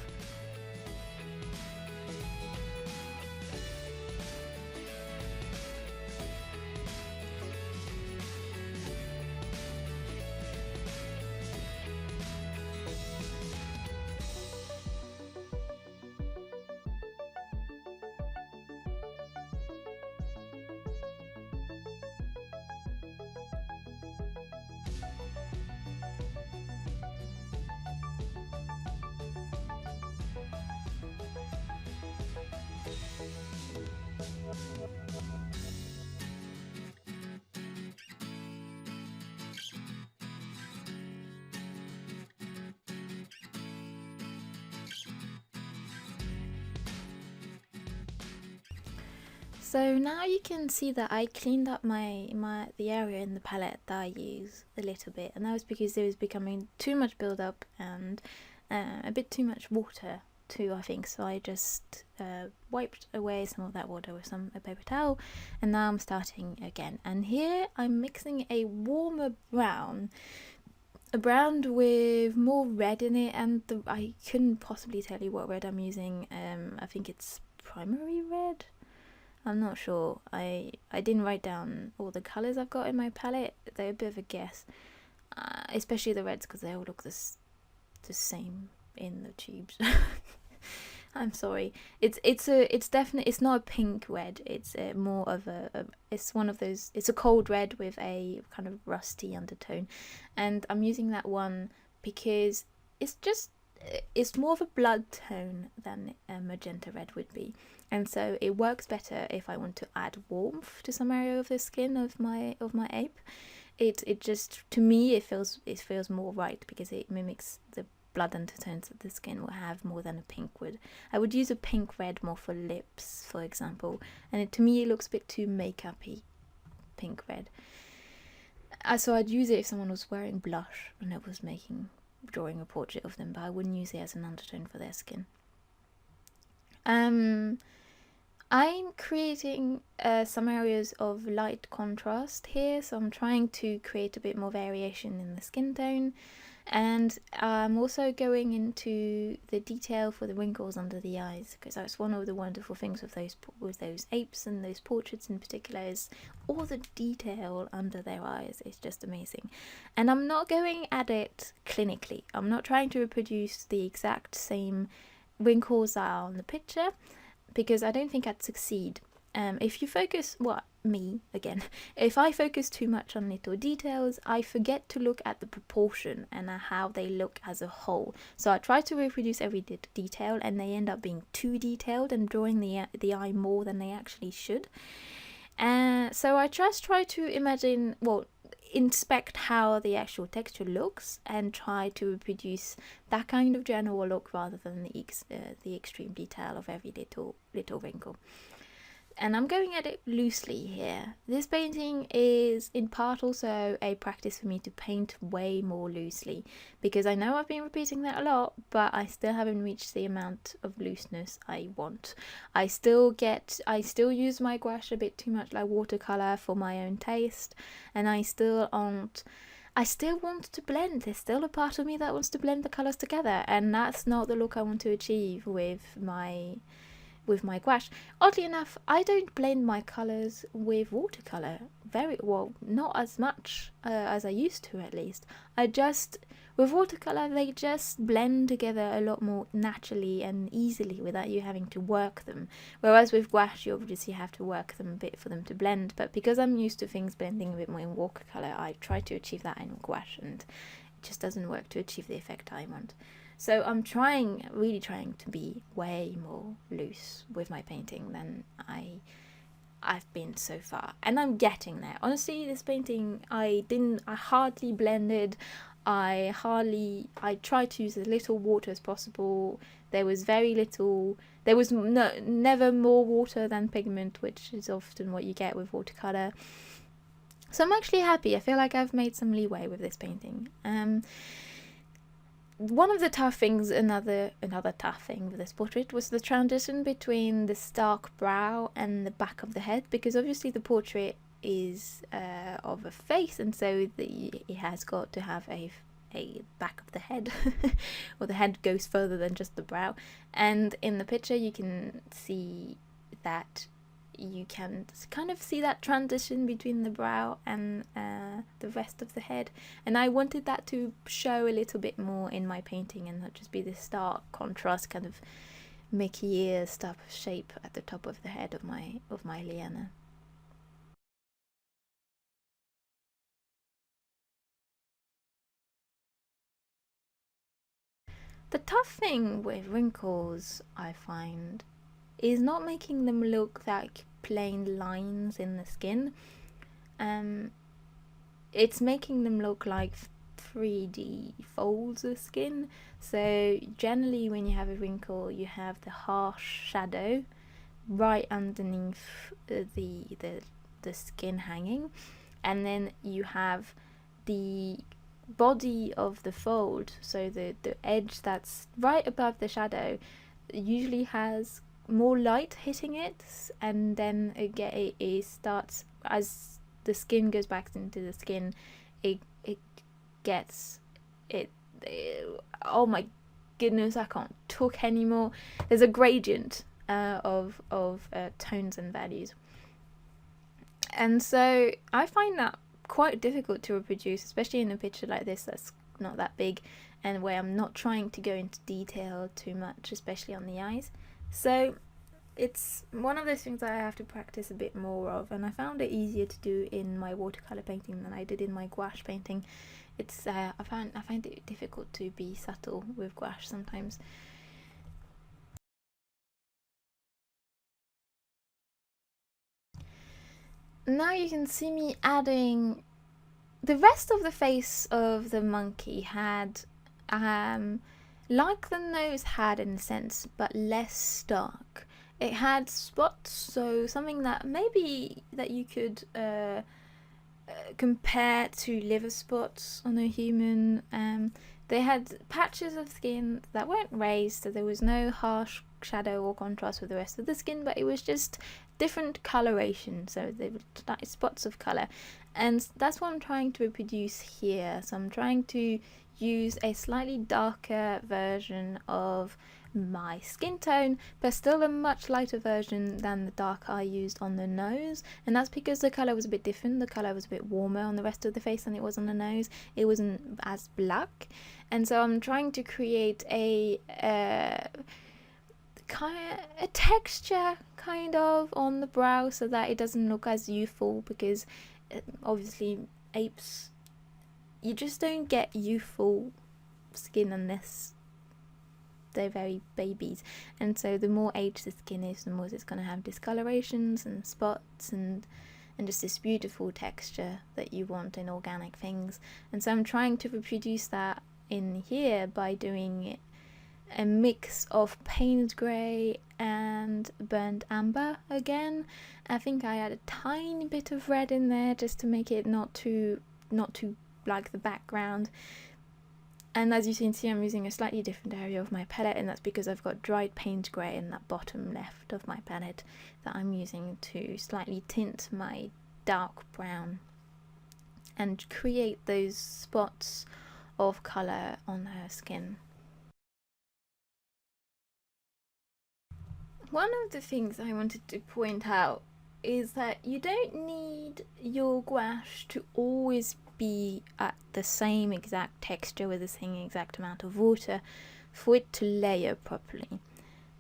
So now you can see that I cleaned up the area in the palette that I use a little bit, and that was because there was becoming too much build up and a bit too much water too, I think. So I just wiped away some of that water with a paper towel, and now I'm starting again. And here I'm mixing a warmer brown, a brown with more red in it, and I couldn't possibly tell you what red I'm using. I think it's primary red. I'm not sure. I didn't write down all the colours I've got in my palette. They're a bit of a guess, especially the reds, because they all look the same in the tubes. I'm sorry. It's definitely, it's not a pink red. It's more of it's one of those. It's a cold red with a kind of rusty undertone, and I'm using that one because it's more of a blood tone than a magenta red would be, and so it works better if I want to add warmth to some area of the skin of my ape. It just, to me, it feels more right because it mimics the blood undertones that the skin will have more than a pink would. I would use a pink red more for lips, for example, and to me it looks a bit too makeup-y, pink red. So I'd use it if someone was wearing blush and I was drawing a portrait of them, but I wouldn't use it as an undertone for their skin. I'm creating some areas of light contrast here, so I'm trying to create a bit more variation in the skin tone, and I'm also going into the detail for the wrinkles under the eyes, because that's one of the wonderful things with those apes and those portraits in particular, is all the detail under their eyes is just amazing. And I'm not going at it clinically. I'm not trying to reproduce the exact same wrinkles that are on the picture, because I don't think I'd succeed. If you focus, if I focus too much on little details, I forget to look at the proportion and how they look as a whole. So I try to reproduce every detail, and they end up being too detailed and drawing the eye more than they actually should. So I just try to inspect how the actual texture looks and try to reproduce that kind of general look rather than the extreme detail of every little wrinkle. And I'm going at it loosely here. This painting is in part also a practice for me to paint way more loosely, because I know I've been repeating that a lot, but I still haven't reached the amount of looseness I want. I still use my gouache a bit too much like watercolour for my own taste, and I still want to blend. There's still a part of me that wants to blend the colours together, and that's not the look I want to achieve with my gouache. Oddly enough, I don't blend my colours with watercolour very well, not as much as I used to, at least. With watercolour, they just blend together a lot more naturally and easily without you having to work them. Whereas with gouache, you obviously have to work them a bit for them to blend, but because I'm used to things blending a bit more in watercolour, I try to achieve that in gouache, and it just doesn't work to achieve the effect I want. So I'm really trying to be way more loose with my painting than I've been so far, and I'm getting there. Honestly, this painting, I hardly blended. I tried to use as little water as possible. There was very little. There was never more water than pigment, which is often what you get with watercolor. So I'm actually happy. I feel like I've made some leeway with this painting. One of the tough things, another tough thing with this portrait, was the transition between the stark brow and the back of the head, because obviously the portrait is of a face, and so it has got to have a back of the head, or the head goes further than just the brow. And in the picture you can see that you can kind of see that transition between the brow and the rest of the head, and I wanted that to show a little bit more in my painting and not just be this stark contrast kind of Mickey ears type of shape at the top of the head of my Liana. The tough thing with wrinkles, I find, is not making them look like plain lines in the skin. It's making them look like 3D folds of skin. So generally when you have a wrinkle, you have the harsh shadow right underneath the skin hanging, and then you have the body of the fold, so the edge that's right above the shadow usually has more light hitting it, and then it starts, as the skin goes back into the skin, it gets it oh my goodness, I can't talk anymore. There's a gradient of tones and values, and so I find that quite difficult to reproduce, especially in a picture like this that's not that big and where I'm not trying to go into detail too much, especially on the eyes. So it's one of those things that I have to practice a bit more of, and I found it easier to do in my watercolor painting than I did in my gouache painting. It's I find it difficult to be subtle with gouache sometimes. Now you can see me adding the rest of the face of the monkey had like the nose had in a sense, but less stark. It had spots, so something that maybe that you could compare to liver spots on a human. They had patches of skin that weren't raised, so there was no harsh shadow or contrast with the rest of the skin, but it was just different coloration, so they were spots of color, and that's what I'm trying to reproduce here. So I'm trying to use a slightly darker version of my skin tone, but still a much lighter version than the dark I used on the nose, and that's because the color was a bit different. The color was a bit warmer on the rest of the face than it was on the nose. It wasn't as black, and so I'm trying to create a kind of a texture kind of on the brow so that it doesn't look as youthful, because obviously apes, you just don't get youthful skin unless they're very babies, and so the more aged the skin is, the more it's going to have discolorations and spots and just this beautiful texture that you want in organic things. And so I'm trying to reproduce that in here by doing a mix of painted grey and burnt amber again. I think I add a tiny bit of red in there just to make it not too like the background. And as you can see, I'm using a slightly different area of my palette, and that's because I've got dried paint grey in that bottom left of my palette that I'm using to slightly tint my dark brown and create those spots of colour on her skin. One of the things I wanted to point out is that you don't need your gouache to always be at the same exact texture with the same exact amount of water for it to layer properly.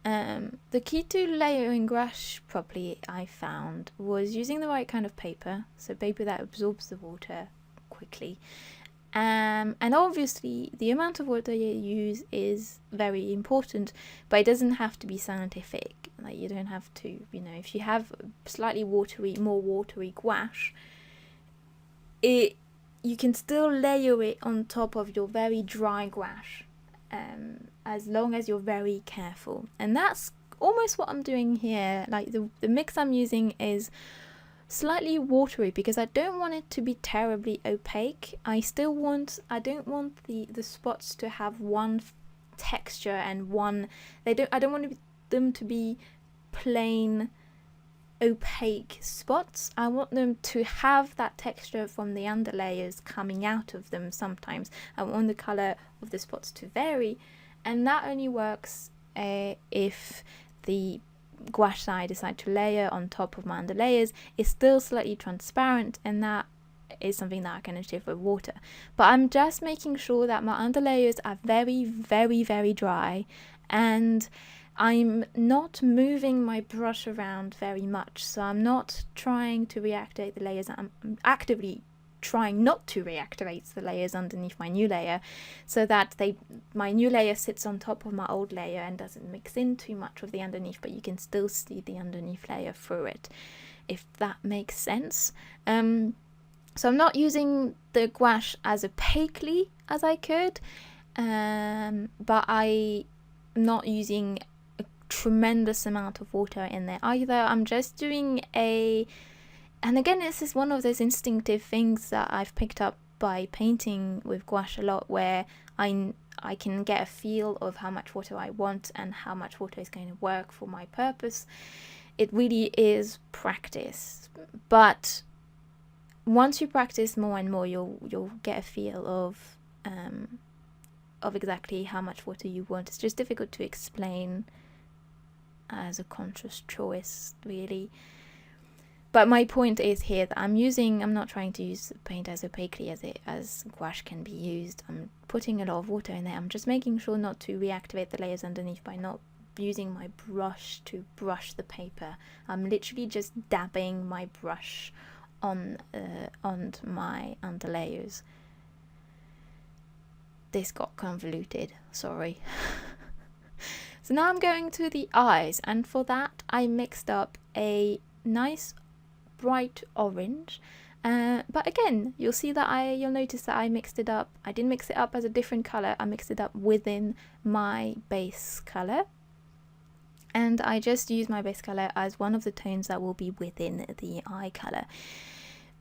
The key to layering gouache properly, I found, was using the right kind of paper, so paper that absorbs the water quickly. And obviously the amount of water you use is very important, but it doesn't have to be scientific. Like, you don't have to, you know, if you have slightly more watery gouache, you can still layer it on top of your very dry gouache, as long as you're very careful. And that's almost what I'm doing here. Like, the mix I'm using is slightly watery because I don't want it to be terribly opaque. I don't want the spots to have one texture and one, I don't want them to be plain opaque spots. I want them to have that texture from the underlayers coming out of them sometimes. I want the color of the spots to vary, and that only works if the gouache that I decide to layer on top of my underlayers is still slightly transparent, and that is something that I can achieve with water. But I'm just making sure that my underlayers are very, very, very dry, and I'm not moving my brush around very much, so I'm not trying to reactivate the layers. I'm actively trying not to reactivate the layers underneath my new layer, so that my new layer sits on top of my old layer and doesn't mix in too much of the underneath, but you can still see the underneath layer through it, if that makes sense. So I'm not using the gouache as opaquely as I could, but I'm not using tremendous amount of water in there. Either I'm just doing and again, this is one of those instinctive things that I've picked up by painting with gouache a lot, where I can get a feel of how much water I want and how much water is going to work for my purpose. It really is practice, but once you practice more and more, you'll get a feel of exactly how much water you want. It's just difficult to explain as a conscious choice, really. But my point is here that I'm not trying to use paint as opaquely as gouache can be used. I'm putting a lot of water in there. I'm just making sure not to reactivate the layers underneath by not using my brush to brush the paper. I'm literally just dabbing my brush on my underlayers. This got convoluted, sorry. So now I'm going to the eyes, and for that I mixed up a nice bright orange, but again you'll notice that I mixed it up. I didn't mix it up as a different color, I mixed it up within my base color, and I just use my base color as one of the tones that will be within the eye color.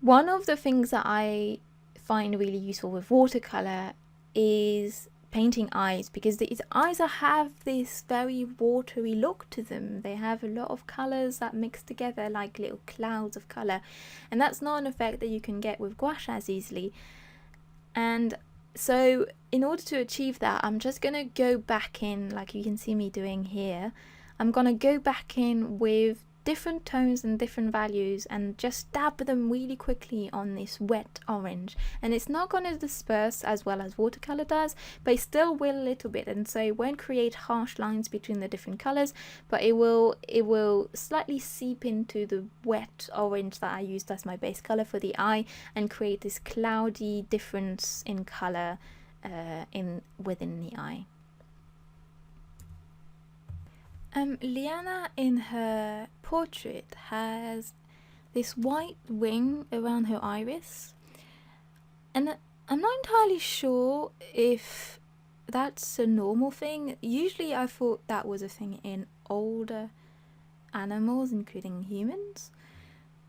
One of the things that I find really useful with watercolor is painting eyes, because these eyes have this very watery look to them. They have a lot of colors that mix together like little clouds of color, and that's not an effect that you can get with gouache as easily. And so in order to achieve that, I'm just gonna go back in, like you can see me doing here. I'm gonna go back in with different tones and different values and just dab them really quickly on this wet orange, and it's not going to disperse as well as watercolor does, but it still will a little bit, and so it won't create harsh lines between the different colors, but it will slightly seep into the wet orange that I used as my base color for the eye and create this cloudy difference in color within the eye. Liana in her portrait has this white ring around her iris, and I'm not entirely sure if that's a normal thing. Usually I thought that was a thing in older animals, including humans,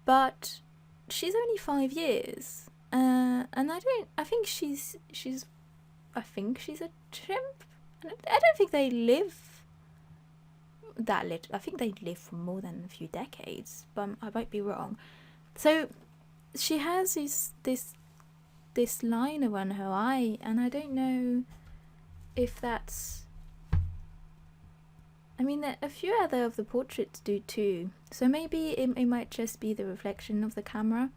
but she's only 5 years, and I think she's a chimp. I don't think they live that little. I think they live for more than a few decades, but I might be wrong. So she has this line around her eye, and I don't know if that's, I mean, a few other of the portraits do too, so maybe it might just be the reflection of the camera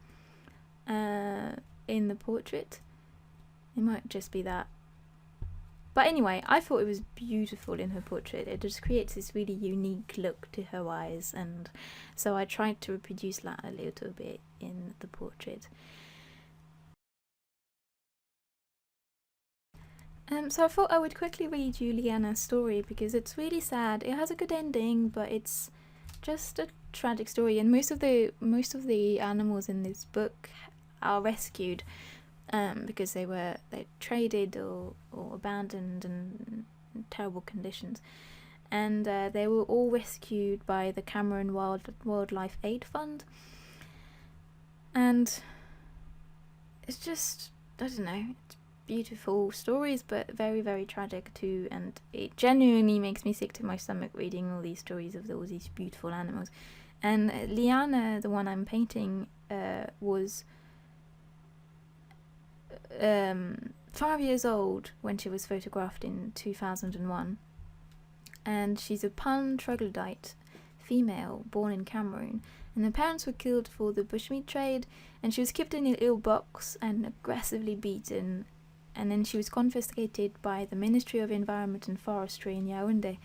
in the portrait. It might just be that. But anyway, I thought it was beautiful in her portrait. It just creates this really unique look to her eyes, and so I tried to reproduce that a little bit in the portrait. So I thought I would quickly read you Liana's story, because it's really sad. It has a good ending, but it's just a tragic story, and most of the animals in this book are rescued. Because they're traded or abandoned in terrible conditions, and they were all rescued by the Cameron Wildlife Aid Fund, and it's just, I don't know, it's beautiful stories but very, very tragic too, and it genuinely makes me sick to my stomach reading all these stories of all these beautiful animals. And Liana, the one I'm painting, was 5 years old when she was photographed in 2001, and she's a pan troglodyte female born in Cameroon, and her parents were killed for the bushmeat trade, and she was kept in a little box and aggressively beaten, and then she was confiscated by the Ministry of Environment and Forestry in Yaoundé,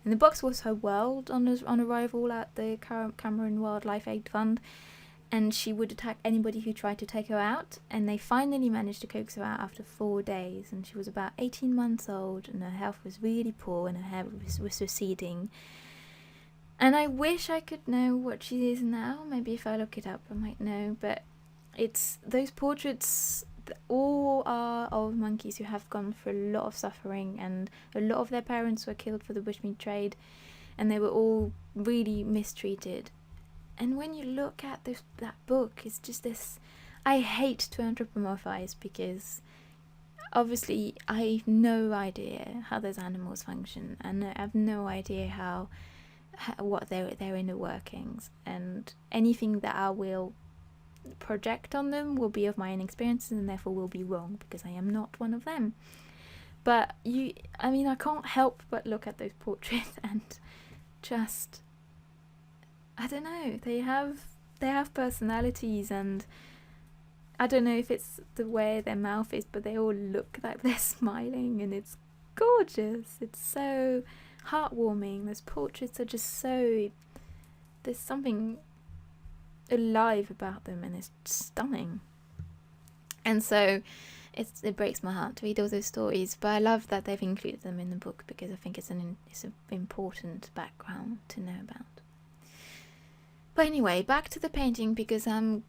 and the box was her world on arrival at the Cameroon Wildlife Aid Fund. And she would attack anybody who tried to take her out, and they finally managed to coax her out after 4 days, and she was about 18 months old, and her health was really poor, and her hair was receding. And I wish I could know what she is now. Maybe if I look it up I might know, but it's those portraits all are of monkeys who have gone through a lot of suffering, and a lot of their parents were killed for the bushmeat trade. and they were all really mistreated. And when you look at that book, it's just this. I hate to anthropomorphize because obviously I have no idea how those animals function, and I have no idea how what their inner workings, and anything that I will project on them will be of my own experiences and therefore will be wrong because I am not one of them. But I can't help but look at those portraits and just, I don't know, they have personalities, and I don't know if it's the way their mouth is, but they all look like they're smiling, and it's gorgeous. It's so heartwarming. Those portraits are just so, there's something alive about them, and it's stunning. And so it breaks my heart to read all those stories, but I love that they've included them in the book because I think it's an important background to know about. But anyway, back to the painting, because I'm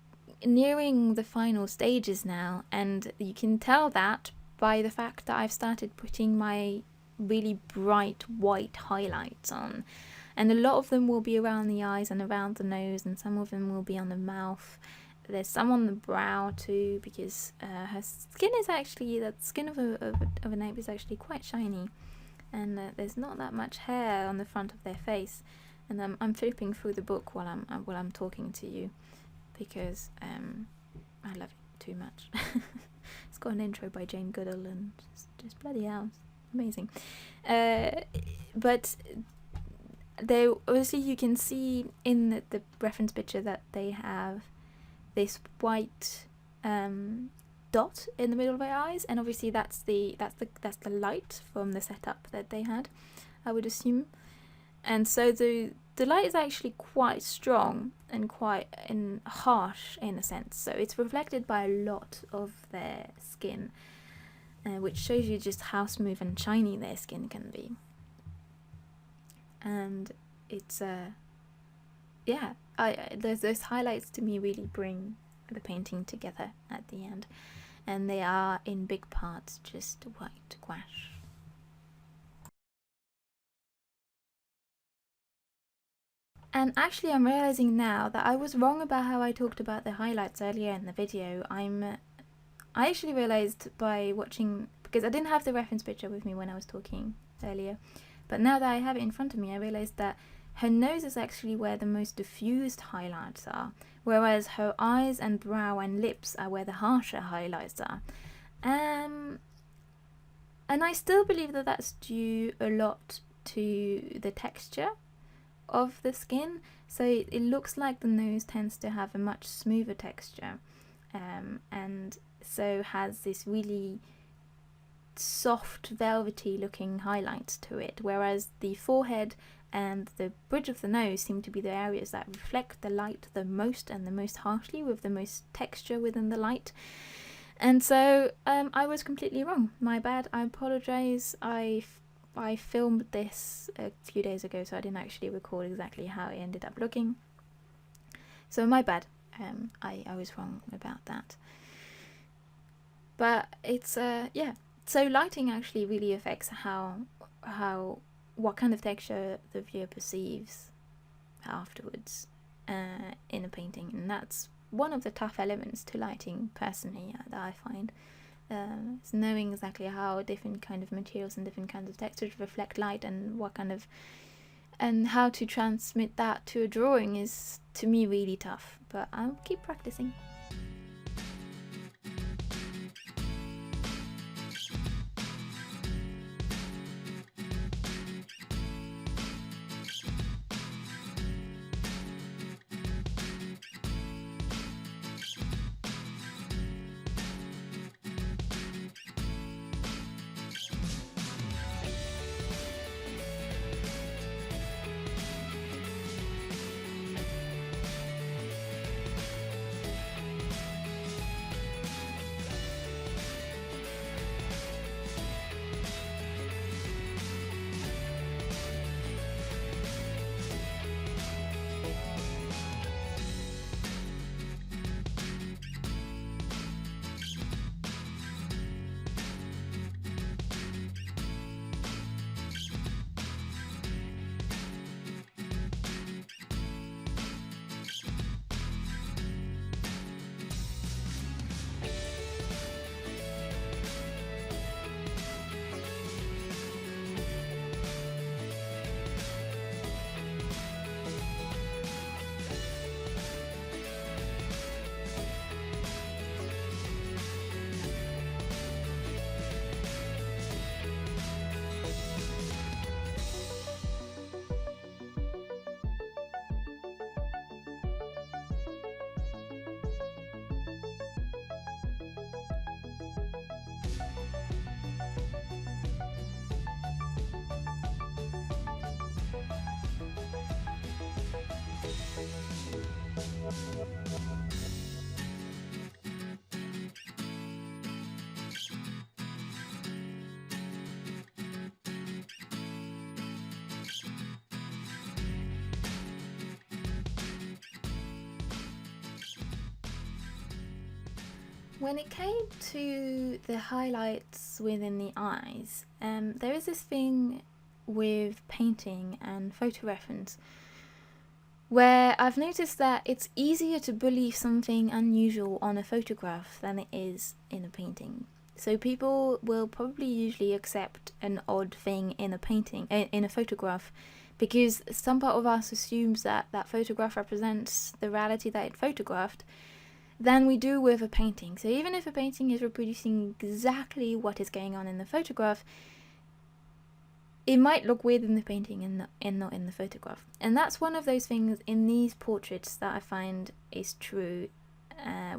nearing the final stages now, and you can tell that by the fact that I've started putting my really bright white highlights on, and a lot of them will be around the eyes and around the nose, and some of them will be on the mouth. There's some on the brow too, because her skin is actually, the skin of an ape is actually quite shiny, and there's not that much hair on the front of their face. And I'm flipping through the book while I'm talking to you, because I love it too much. It's got an intro by Jane Goodall, and just bloody hell, amazing. But they obviously, you can see in the reference picture that they have this white dot in the middle of their eyes, and obviously that's the light from the setup that they had, I would assume. And so the light is actually quite strong and quite harsh in a sense, so it's reflected by a lot of their skin, which shows you just how smooth and shiny their skin can be. And it's those highlights to me really bring the painting together at the end, and they are in big parts just white gouache. And actually, I'm realizing now that I was wrong about how I talked about the highlights earlier in the video. I actually realized by watching, because I didn't have the reference picture with me when I was talking earlier, but now that I have it in front of me, I realized that her nose is actually where the most diffused highlights are, whereas her eyes and brow and lips are where the harsher highlights are. And I still believe that that's due a lot to the texture of the skin, so it looks like the nose tends to have a much smoother texture, and so has this really soft velvety looking highlights to it, whereas the forehead and the bridge of the nose seem to be the areas that reflect the light the most and the most harshly, with the most texture within the light. And so I was completely wrong. My bad. I apologize. I filmed this a few days ago, so I didn't actually record exactly how it ended up looking. So my bad. I was wrong about that. But it's yeah. So lighting actually really affects what kind of texture the viewer perceives afterwards in a painting, and that's one of the tough elements to lighting personally that I find. Is knowing exactly how different kind of materials and different kinds of textures reflect light, and what kind of, and how to transmit that to a drawing is, to me, really tough, but I'll keep practicing. When it came to the highlights within the eyes, there is this thing with painting and photo reference where I've noticed that it's easier to believe something unusual on a photograph than it is in a painting. So people will probably usually accept an odd thing in a painting, in a photograph, because some part of us assumes that that photograph represents the reality that it photographed than we do with a painting. So even if a painting is reproducing exactly what is going on in the photograph, it might look weird in the painting and not in the photograph. And that's one of those things in these portraits that I find is true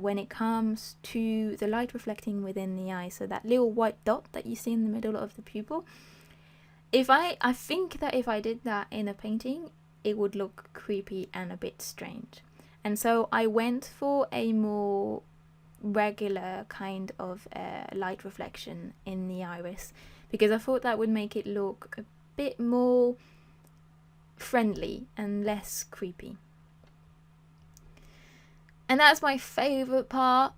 when it comes to the light reflecting within the eye. So that little white dot that you see in the middle of the pupil, I think that if I did that in a painting, it would look creepy and a bit strange. And so I went for a more regular kind of light reflection in the iris, because I thought that would make it look a bit more friendly and less creepy. And that's my favourite part,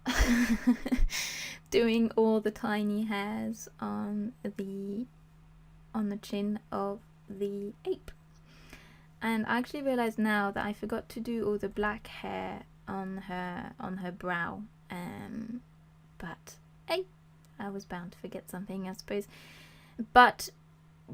doing all the tiny hairs on the chin of the ape. And I actually realised now that I forgot to do all the black hair on her brow. But hey, I was bound to forget something, I suppose. But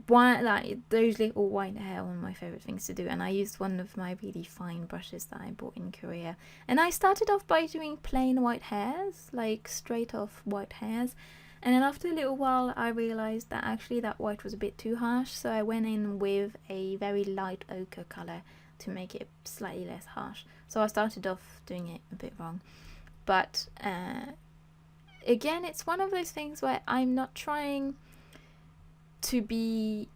those little white hair are one of my favourite things to do, and I used one of my really fine brushes that I bought in Korea. And I started off by doing plain white hairs, like straight off white hairs. And then after a little while I realised that actually that white was a bit too harsh, so I went in with a very light ochre colour to make it slightly less harsh. So I started off doing it a bit wrong. But again, it's one of those things where I'm trying to be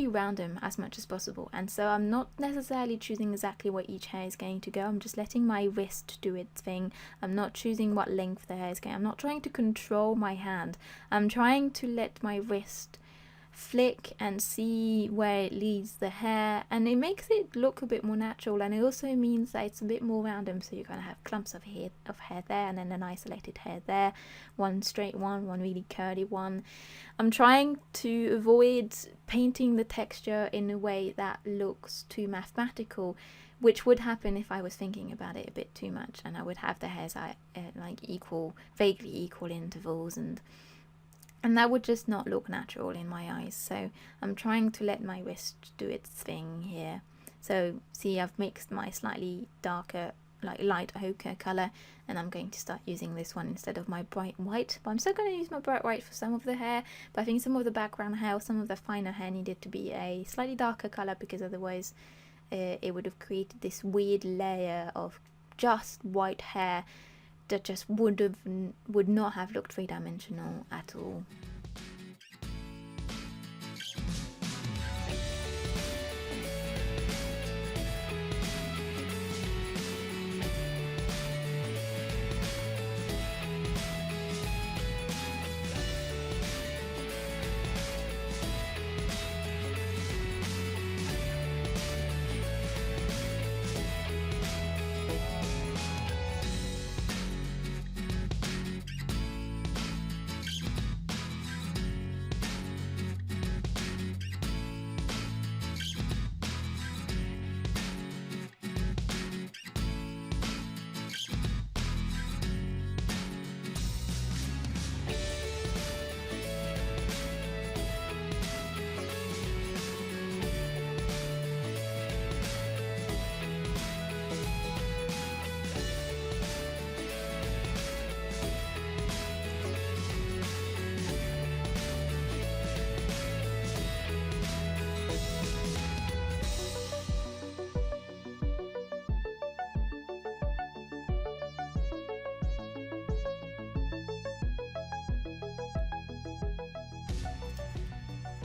random as much as possible, and so I'm not necessarily choosing exactly where each hair is going to go. I'm just letting my wrist do its thing. I'm not choosing what length the hair is going. I'm not trying to control my hand. I'm trying to let my wrist flick and see where it leads the hair, and it makes it look a bit more natural, and it also means that it's a bit more random. So you're going to have clumps of hair there, and then an isolated hair there, one straight one really curly one. I'm trying to avoid painting the texture in a way that looks too mathematical, which would happen if I was thinking about it a bit too much, and I would have the hairs at like vaguely equal intervals, and that would just not look natural in my eyes. So I'm trying to let my wrist do its thing here. So see, I've mixed my slightly darker, like light ochre colour, and I'm going to start using this one instead of my bright white. But I'm still going to use my bright white for some of the hair, but I think some of the background hair, or some of the finer hair, needed to be a slightly darker colour, because otherwise it would have created this weird layer of just white hair that just would not have looked three-dimensional at all.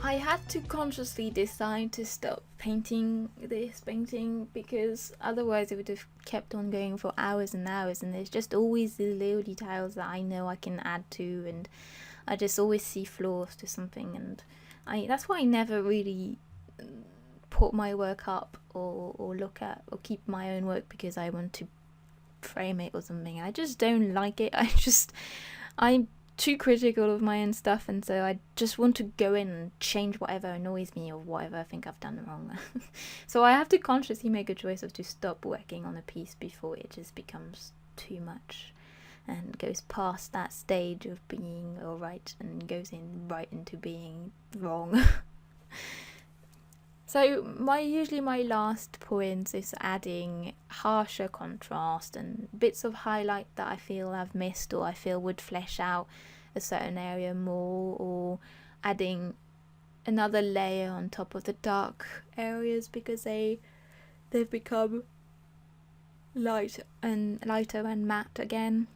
I had to consciously decide to stop painting this painting, because otherwise it would have kept on going for hours and hours, and there's just always the little details that I know I can add to, and I just always see flaws to something, and that's why I never really put my work up or look at or keep my own work, because I want to frame it or something. I just don't like it. I'm too critical of my own stuff, and so I just want to go in and change whatever annoys me or whatever I think I've done wrong. So I have to consciously make a choice of to stop working on a piece before it just becomes too much and goes past that stage of being alright and goes in right into being wrong. So usually my last point is adding harsher contrast and bits of highlight that I feel I've missed or I feel would flesh out a certain area more, or adding another layer on top of the dark areas because they've become lighter and matte again.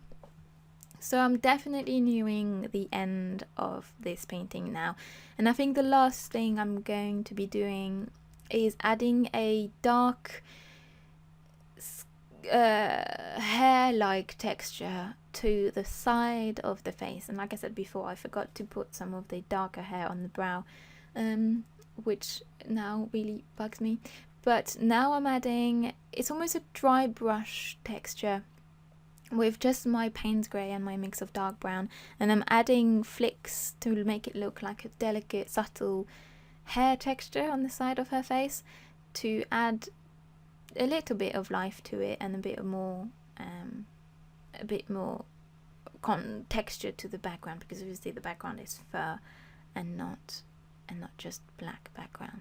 So I'm definitely nearing the end of this painting now, and I think the last thing I'm going to be doing is adding a dark hair-like texture to the side of the face. And like I said before, I forgot to put some of the darker hair on the brow, which now really bugs me. But now I'm adding, it's almost a dry brush texture with just my Payne's grey and my mix of dark brown, and I'm adding flicks to make it look like a delicate, subtle hair texture on the side of her face to add a little bit of life to it and a bit more texture to the background, because obviously the background is fur and not just black background.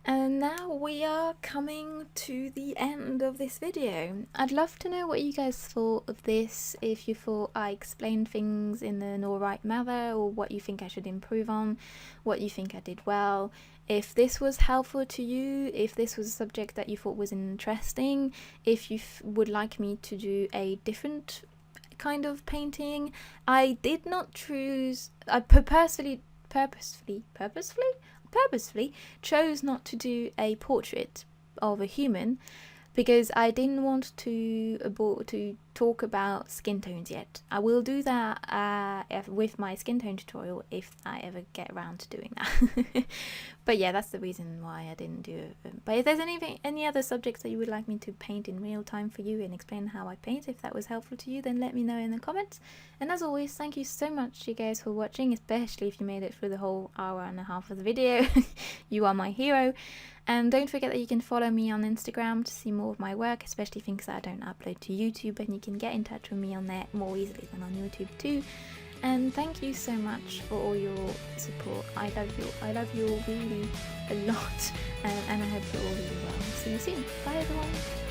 And now we are coming to the end of this video. I'd love to know what you guys thought of this, if you thought I explained things in an alright manner, or what you think I should improve on, what you think I did well, if this was helpful to you, if this was a subject that you thought was interesting, if you would like me to do a different kind of painting. I did not choose, I purposefully chose not to do a portrait of a human because I didn't want to talk about skin tones yet. I will do that with my skin tone tutorial if I ever get around to doing that. But yeah, that's the reason why I didn't do it. But if there's any other subjects that you would like me to paint in real time for you and explain how I paint, if that was helpful to you, then let me know in the comments. And as always, thank you so much you guys for watching, especially if you made it through the whole hour and a half of the video. You are my hero. And don't forget that you can follow me on Instagram to see more of my work, especially things that I don't upload to YouTube, and you can get in touch with me on there more easily than on YouTube too. And thank you so much for all your support. I love you all really a lot, and I hope you're all really well. See you soon. Bye everyone.